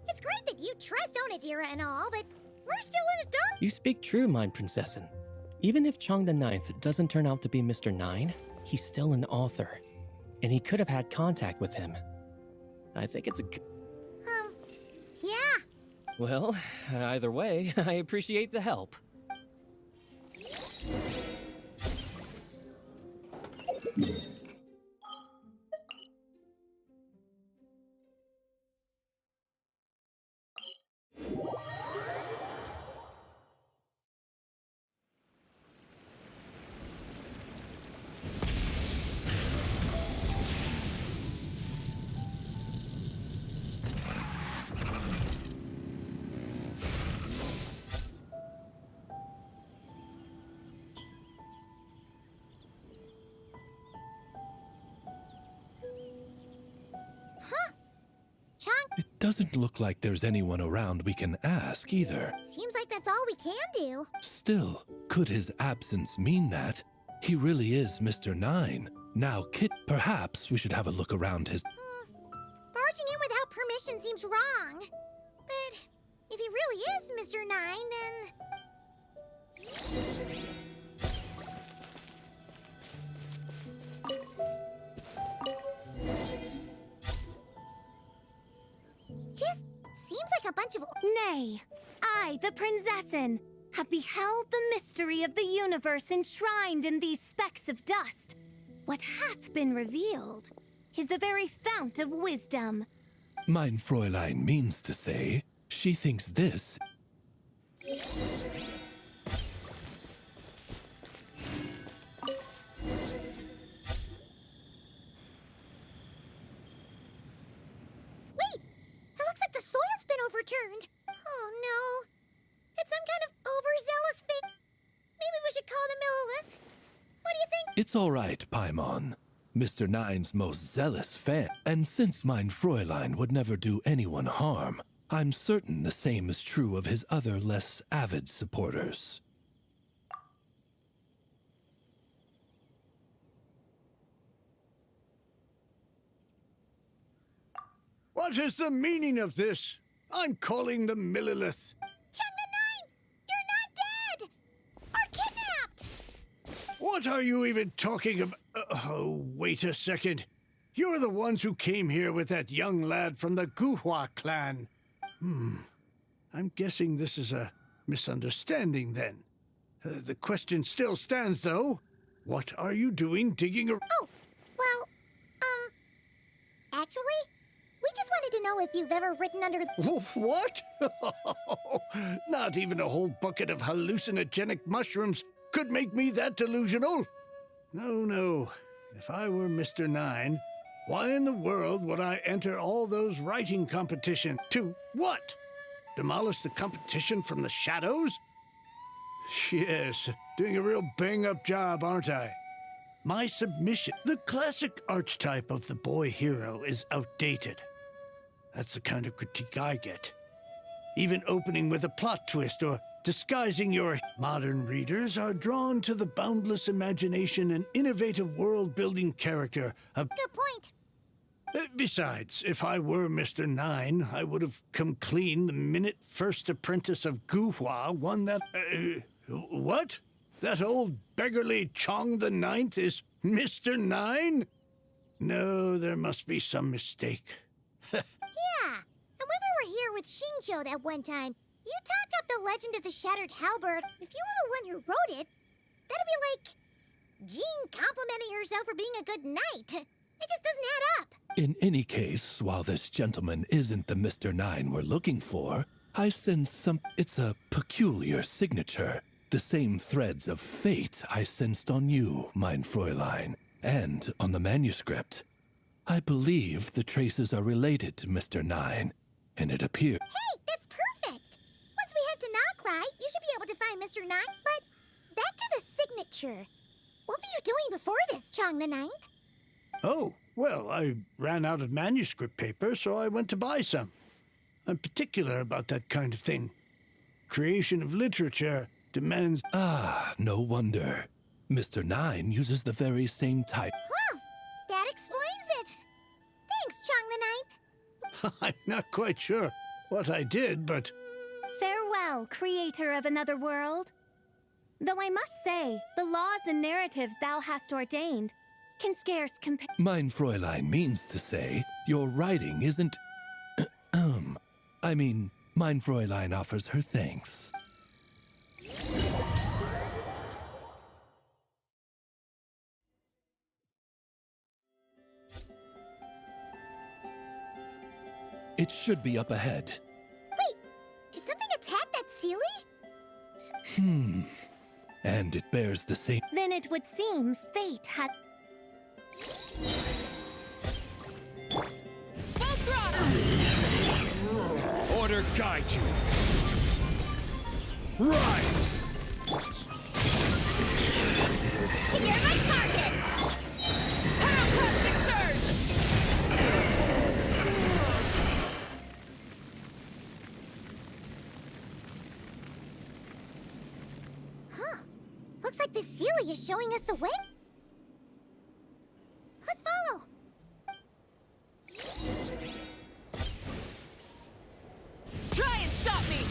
It's great that you trust Onodera and all, but we're still in the dark. You speak true, mein Prinzessin. Even if Chong the Ninth doesn't turn out to be Mr. Nine, he's still an author. And he could have had contact with him. I think it's a... Yeah. Well, either way, I appreciate the help. It doesn't look like there's anyone around we can ask either. Seems like that's all we can do. Still, could his absence mean that? He really is Mr. Nine. Now, Kit, perhaps we should have a look around his... Barging in without permission seems wrong. But if he really is Mr. Nine, just seems like a bunch of... Nay, I, the Prinzessin, have beheld the mystery of the universe enshrined in these specks of dust. What hath been revealed is the very fount of wisdom. Mein Fräulein means to say, she thinks this... overturned. Oh no. It's some kind of overzealous fate. Maybe we should call the Millilith. What do you think? It's all right, Paimon. Mr. Nine's most zealous fan. And since mein Fräulein would never do anyone harm, I'm certain the same is true of his other less avid supporters. What is the meaning of this? I'm calling the Millilith. Chung the Nine! You're not dead! Or kidnapped! What are you even talking about? Oh, wait a second. You're the ones who came here with that young lad from the Guhua clan. I'm guessing this is a misunderstanding then. The question still stands, though. What are you doing digging around? Oh, well, actually... We just wanted to know if you've ever written under... What? Not even a whole bucket of hallucinogenic mushrooms could make me that delusional. No, no. If I were Mr. Nine, why in the world would I enter all those writing competition? To what? Demolish the competition from the shadows? Yes, doing a real bang-up job, aren't I? My submission, the classic archetype of the boy hero, is outdated. That's the kind of critique I get. Even opening with a plot twist or disguising your modern readers are drawn to the boundless imagination and innovative world-building character of... Good point. Besides, if I were Mr. Nine, I would have come clean the minute First Apprentice of Guhua won that... what? That old beggarly Chong the Ninth is Mr. Nine? No, there must be some mistake. Yeah, and when we were here with Shinjo that one time, you talked up the legend of the Shattered Halberd. If you were the one who wrote it, that'd be like Jean complimenting herself for being a good knight. It just doesn't add up. In any case, while this gentleman isn't the Mr. Nine we're looking for, I sense some... It's a peculiar signature. The same threads of fate I sensed on you, mein Fräulein, and on the manuscript. I believe the traces are related to Mr. Nine, and it appears... Hey, that's perfect! Once we head to Nocrai, you should be able to find Mr. Nine, but back to the signature. What were you doing before this, Chong the Ninth? Oh, well, I ran out of manuscript paper, so I went to buy some. I'm particular about that kind of thing. Creation of literature demands... Ah, no wonder. Mr. Nine uses the very same type... Huh, that explains it. Thanks, Chong the Ninth. I'm not quite sure what I did, but... Farewell, creator of another world. Though I must say, the laws and narratives thou hast ordained can scarce compare... Mein Fräulein means to say, your writing isn't... I mean, mein Fräulein offers her thanks. It should be up ahead. Wait, did something attack that Sealy? And it bears the same... Then it would seem fate had... Order guide you. Rise! You're my target! Paracaustic surge! Huh. Looks like the Sealy is showing us the way. Let's follow. Try and stop me!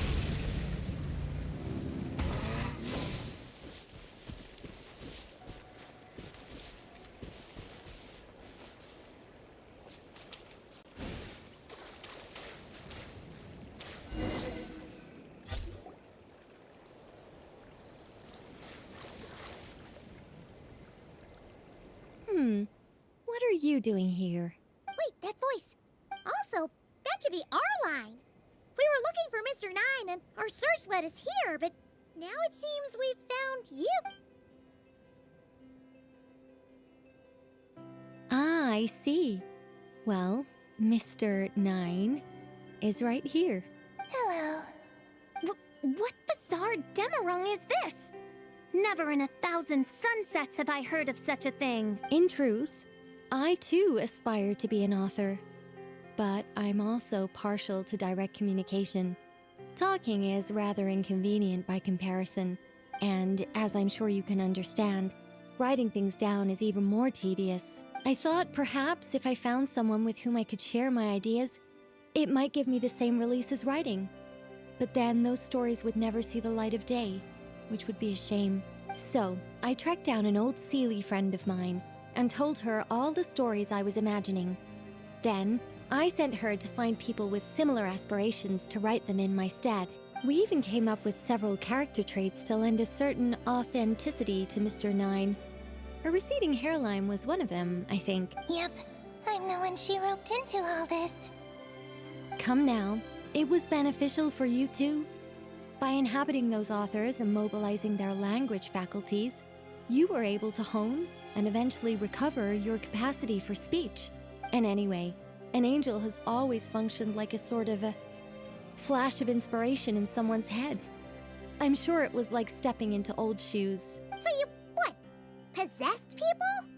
What are you doing here? Wait, that voice. Also, that should be our line. We were looking for Mr. Nine, and our search led us here, but now it seems we've found you. Ah, I see. Well, Mr. Nine is right here. Hello. What bizarre demarung is this? Never in 1,000 sunsets have I heard of such a thing. In truth, I too aspire to be an author. But I'm also partial to direct communication. Talking is rather inconvenient by comparison, and as I'm sure you can understand, writing things down is even more tedious. I thought perhaps if I found someone with whom I could share my ideas, it might give me the same release as writing. But then those stories would never see the light of day, which would be a shame. So, I tracked down an old Sealy friend of mine and told her all the stories I was imagining. Then, I sent her to find people with similar aspirations to write them in my stead. We even came up with several character traits to lend a certain authenticity to Mr. Nine. A receding hairline was one of them, I think. Yep, I'm the one she roped into all this. Come now, it was beneficial for you too. By inhabiting those authors and mobilizing their language faculties, you were able to hone and eventually recover your capacity for speech. And anyway, an angel has always functioned like a sort of a flash of inspiration in someone's head. I'm sure it was like stepping into old shoes. So you, what, possessed people?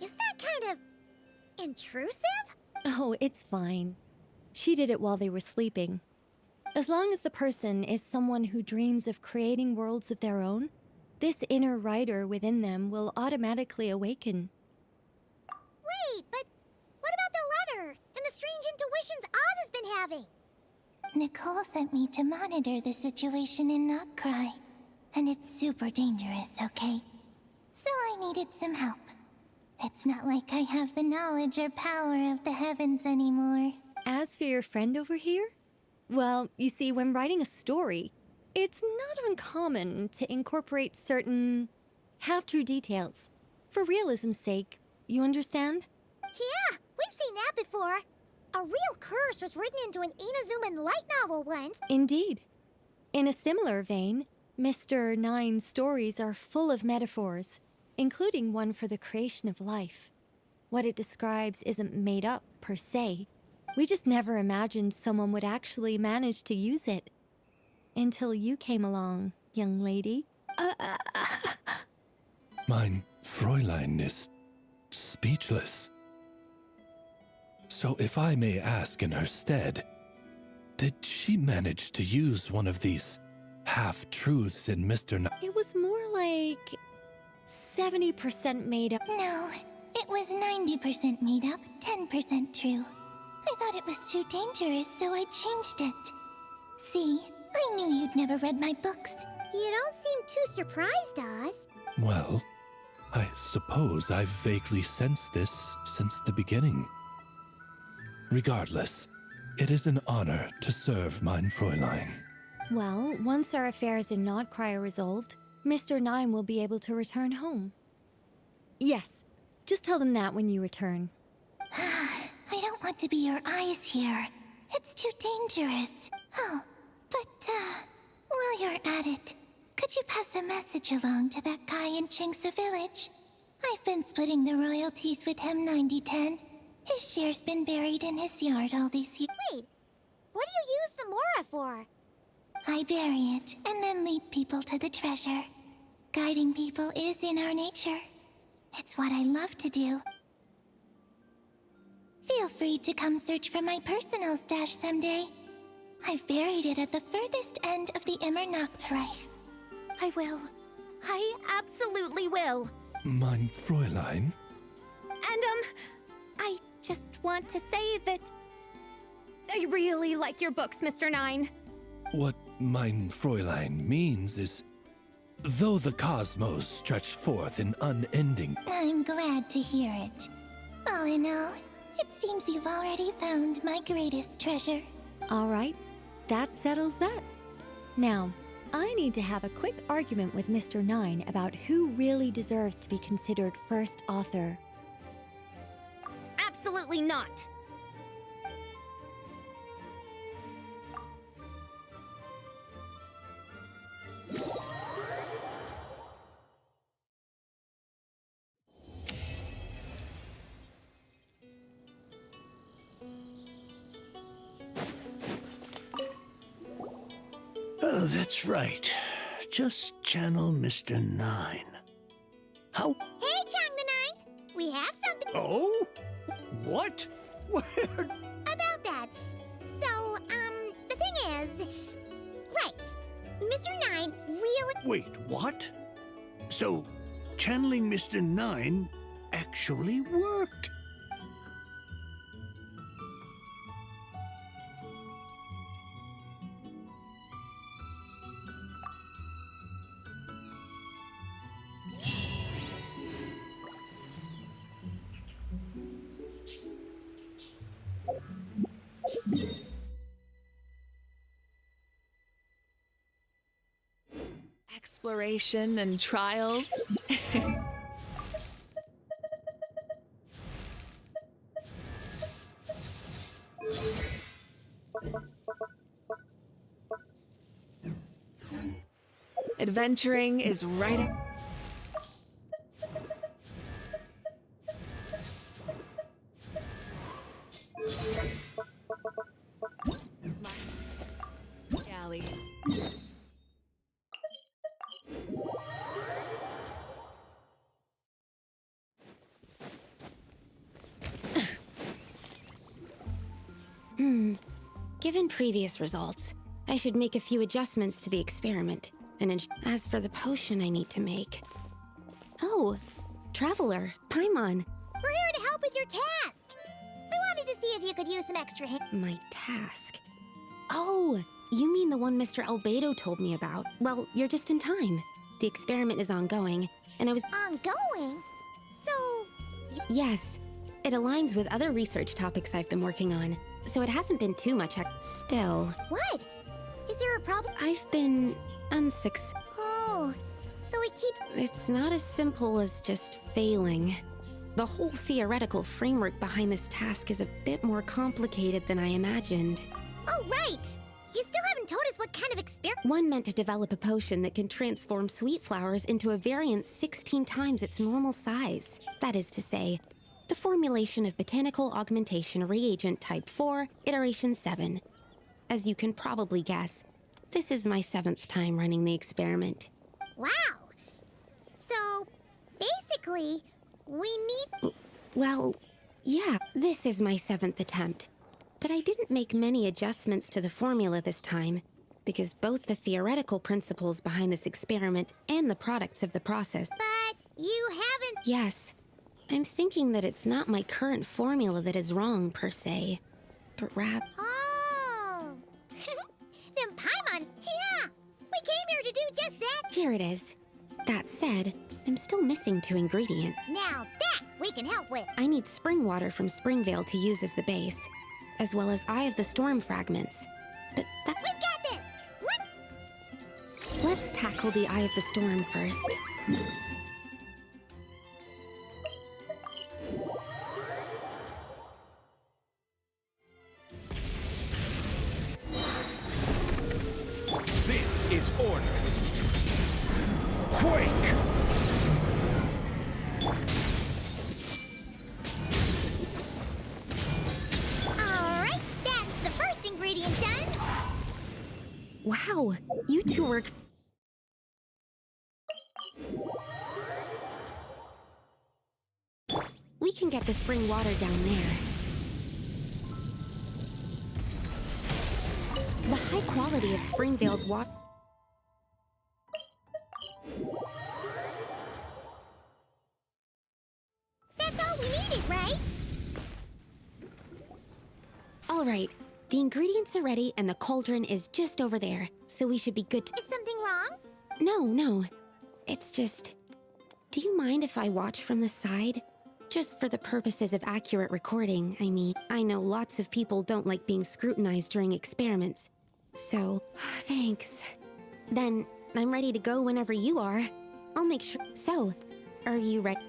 Isn't that kind of intrusive? Oh, it's fine. She did it while they were sleeping. As long as the person is someone who dreams of creating worlds of their own, this inner writer within them will automatically awaken. Wait, but what about the letter and the strange intuitions Oz has been having? Nicole sent me to monitor the situation in Notcry. And it's super dangerous, okay? So I needed some help. It's not like I have the knowledge or power of the heavens anymore. As for your friend over here? Well, you see, when writing a story, it's not uncommon to incorporate certain half-true details. For realism's sake, you understand? Yeah, we've seen that before. A real curse was written into an Inazuman light novel once. Indeed. In a similar vein, Mr. Nine's stories are full of metaphors, including one for the creation of life. What it describes isn't made up, per se. We just never imagined someone would actually manage to use it. Until you came along, young lady. Mein Fräulein is speechless. So if I may ask in her stead, did she manage to use one of these half-truths in Mr. It was more like 70% made up. No, it was 90% made up, 10% true. I thought it was too dangerous, so I changed it. See, I knew you'd never read my books. You don't seem too surprised, Oz. Well, I suppose I've vaguely sensed this since the beginning. Regardless, it is an honor to serve mein Fräulein. Well, once our affairs in Notcry are resolved, Mr. Nine will be able to return home. Yes, just tell them that when you return. I don't want to be your eyes here. It's too dangerous. Oh, but, while you're at it, could you pass a message along to that guy in Chingsa Village? I've been splitting the royalties with him 90-10. His share's been buried in his yard all these years. Wait, what do you use the Mora for? I bury it, and then lead people to the treasure. Guiding people is in our nature. It's what I love to do. Feel free to come search for my personal stash someday. I've buried it at the furthest end of the Immer Nachtreich. I will. I absolutely will. Mein Fräulein? And, I just want to say that I really like your books, Mr. Nine. What mein Fräulein means is, though the cosmos stretch forth in unending... I'm glad to hear it. All in all, it seems you've already found my greatest treasure. All right, that settles that. Now, I need to have a quick argument with Mr. Nine about who really deserves to be considered first author. Absolutely not. Oh, that's right. Just channel Mr. Nine. How? Hey, Chang the Ninth! We have something Oh? What? Where? about that. So, the thing is... Right. Mr. Nine really... Wait, what? So, channeling Mr. Nine actually worked? Exploration and trials. Adventuring is right. Given previous results, I should make a few adjustments to the experiment. And as for the potion I need to make... Oh, Traveler, Paimon. We're here to help with your task. We wanted to see if you could use some extra My task? Oh, you mean the one Mr. Albedo told me about. Well, you're just in time. The experiment is ongoing, and I was... Ongoing? So... Yes. It aligns with other research topics I've been working on, so it hasn't been too much still. What? Is there a problem? I've been unsuccessful. Oh, so we keep... It's not as simple as just failing. The whole theoretical framework behind this task is a bit more complicated than I imagined. Oh, right! You still haven't told us what kind of experiment... One meant to develop a potion that can transform sweet flowers into a variant 16 times its normal size. That is to say, the formulation of botanical augmentation reagent type 4, iteration 7. As you can probably guess, this is my 7th time running the experiment. Wow! So, basically, we need... Well, yeah, this is my 7th attempt. But I didn't make many adjustments to the formula this time, because both the theoretical principles behind this experiment and the products of the process... But you haven't... Yes. I'm thinking that it's not my current formula that is wrong, per se. But Oh! Then Paimon, yeah! We came here to do just that! Here it is. That said, I'm still missing 2 ingredients. Now that we can help with! I need spring water from Springvale to use as the base, as well as Eye of the Storm fragments. But that... We've got this! Let's tackle the Eye of the Storm first. This is order. Quake! Alright, that's the first ingredient done! Wow, you two were... We can get the spring water down there. The high quality of Springvale's water... That's all we needed, right? All right, the ingredients are ready and the cauldron is just over there, so we should be good to... Is something wrong? No. It's just... Do you mind if I watch from the side? Just for the purposes of accurate recording, I mean. I know lots of people don't like being scrutinized during experiments. So, thanks. Then, I'm ready to go whenever you are. I'll make sure... So, are you ready?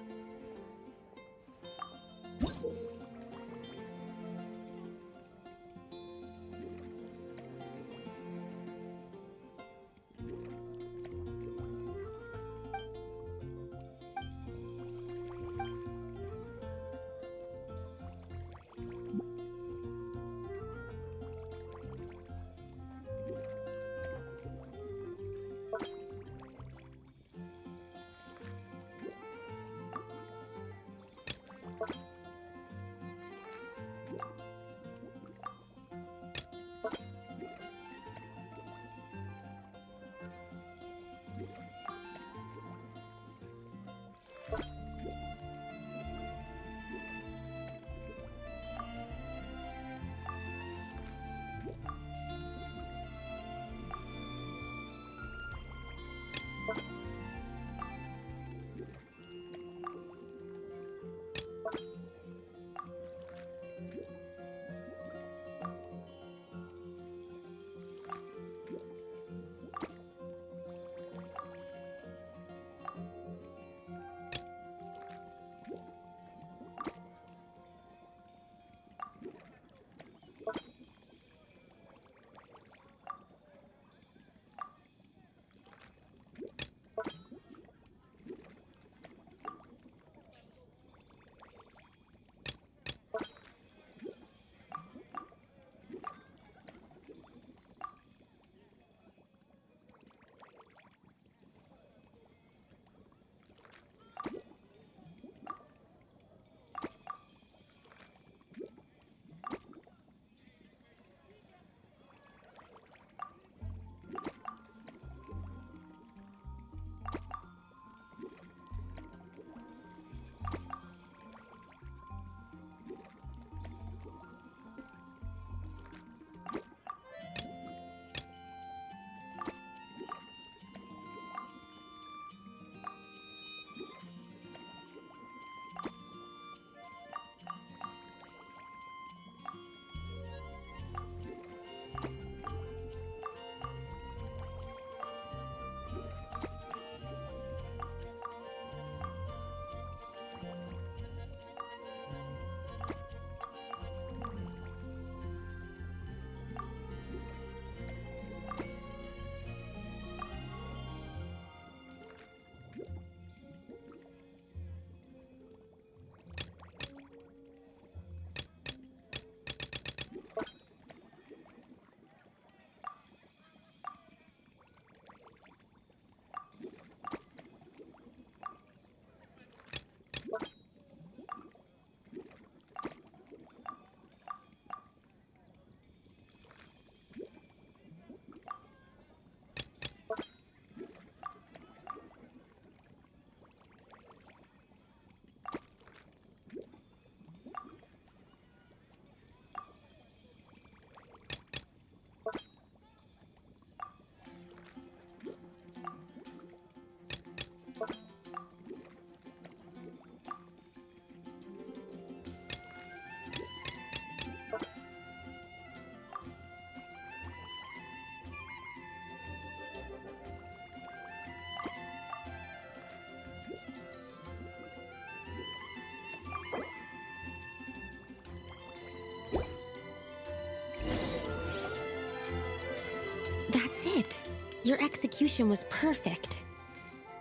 That's it. Your execution was perfect.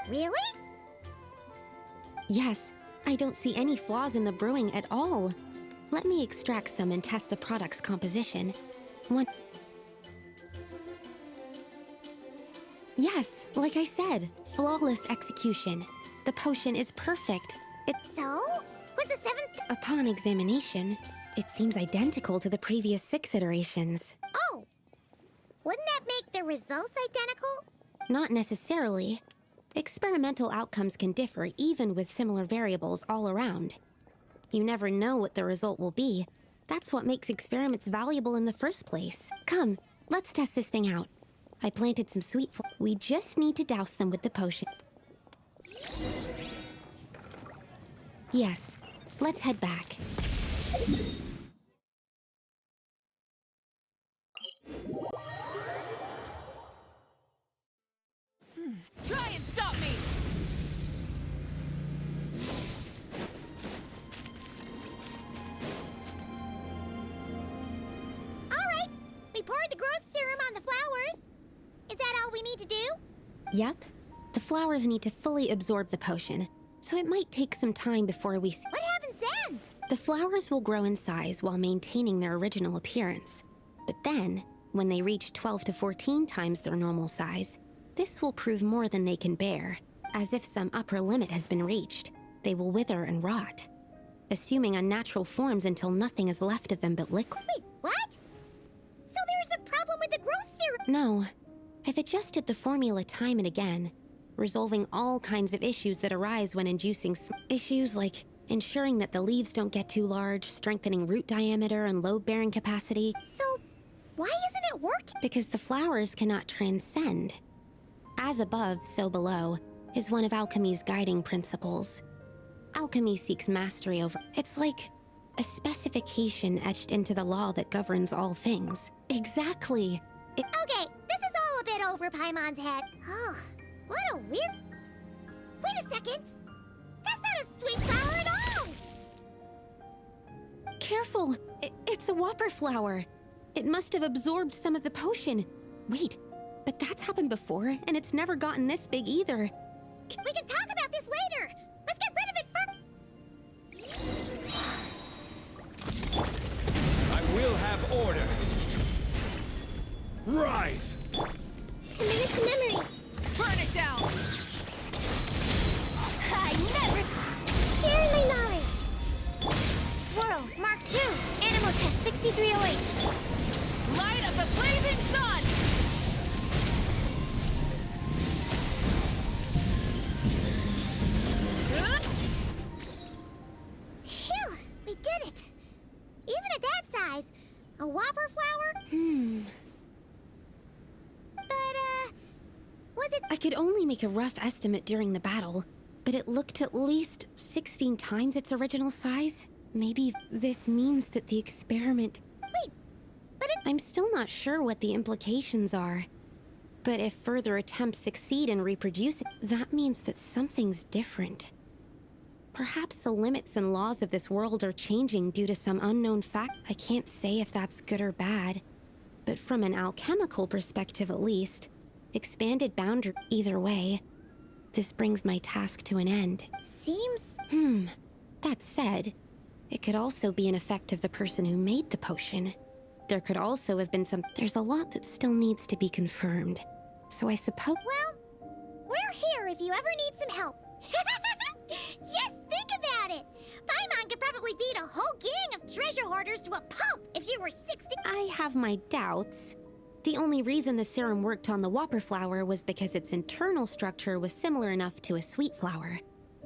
Really? Yes, I don't see any flaws in the brewing at all. Let me extract some and test the product's composition. Yes, like I said, flawless execution. The potion is perfect. So? Was the 7th... Upon examination, it seems identical to the previous 6 iterations. Oh! Wouldn't that make the results identical? Not necessarily. Experimental outcomes can differ even with similar variables all around. You never know what the result will be. That's what makes experiments valuable in the first place. Come, let's test this thing out. I planted some we just need to douse them with the potion. Yes, let's head back. Try and stop me! Alright, we poured the growth serum on the flowers. Is that all we need to do? Yep. The flowers need to fully absorb the potion, so it might take some time before we see. What happens then? The flowers will grow in size while maintaining their original appearance. But then, when they reach 12 to 14 times their normal size, this will prove more than they can bear. As if some upper limit has been reached, they will wither and rot, assuming unnatural forms until nothing is left of them but liquid. Wait, what? So there's a problem with the growth serum? No. I've adjusted the formula time and again, resolving all kinds of issues that arise when inducing issues like ensuring that the leaves don't get too large, strengthening root diameter and load-bearing capacity. So, why isn't it working? Because the flowers cannot transcend. As above, so below, is one of alchemy's guiding principles. Alchemy seeks mastery over... It's like a specification etched into the law that governs all things. Exactly. Okay, this is all a bit over Paimon's head. Oh, what a weird... Wait a second! That's not a sweet flower at all! Careful! It's a whopper flower. It must have absorbed some of the potion. Wait, but that's happened before, and it's never gotten this big either. We can talk about this later! Let's get rid of it first! I will have order. Rise! Commit it to memory! Burn it down! I never... Sharing my knowledge! Swirl, Mark II, Animal Test 6308. Light of the blazing sun! Phew, we did it! Even at that size, a whopper flower? But, was it... I could only make a rough estimate during the battle, but it looked at least 16 times its original size. Maybe this means that the experiment... Wait, but it... I'm still not sure what the implications are. But if further attempts succeed in reproducing, that means that something's different. Perhaps the limits and laws of this world are changing due to some unknown fact. I can't say if that's good or bad, but from an alchemical perspective at least, expanded boundary... Either way, this brings my task to an end. Seems... That said, it could also be an effect of the person who made the potion. There could also have been some... There's a lot that still needs to be confirmed. So I suppose... Well, we're here if you ever need some help. Just think about it! Paimon could probably beat a whole gang of treasure hoarders to a pulp if you were 60... I have my doubts. The only reason the serum worked on the whopper flower was because its internal structure was similar enough to a sweet flower.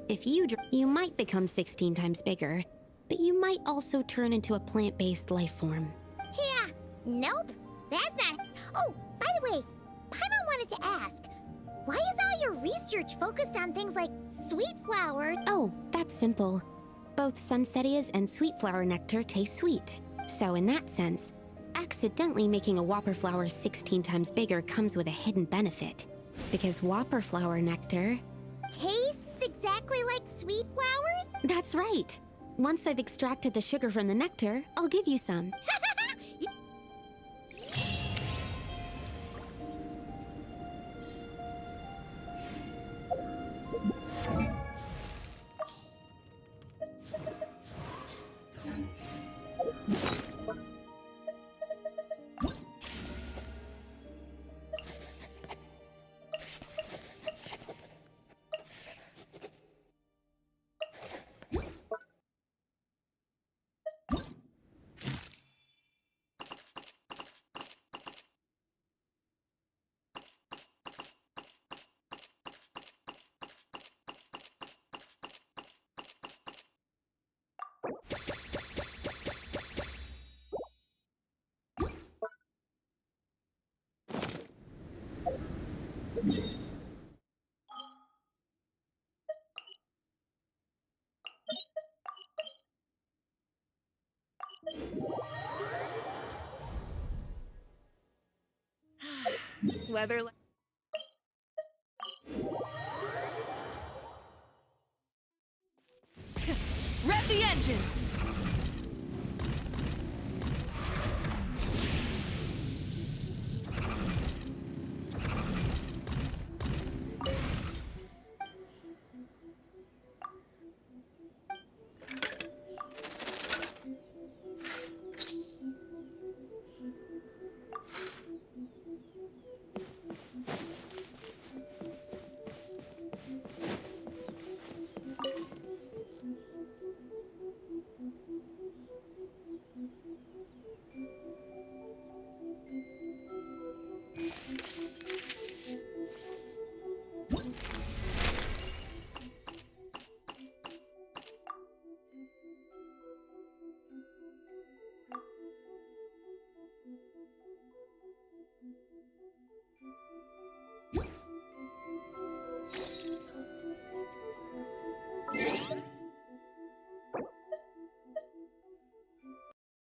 If you might become 16 times bigger, but you might also turn into a plant-based life form. Yeah, nope. That's not... Oh, by the way, Paimon wanted to ask, why is all your research focused on things like sweet flower? Oh, that's simple. Both Sunsetia's and sweet flower nectar taste sweet. So in that sense, accidentally making a whopper flower 16 times bigger comes with a hidden benefit. Because whopper flower nectar... Tastes exactly like sweet flowers? That's right. Once I've extracted the sugar from the nectar, I'll give you some. Weather. Rev the engines!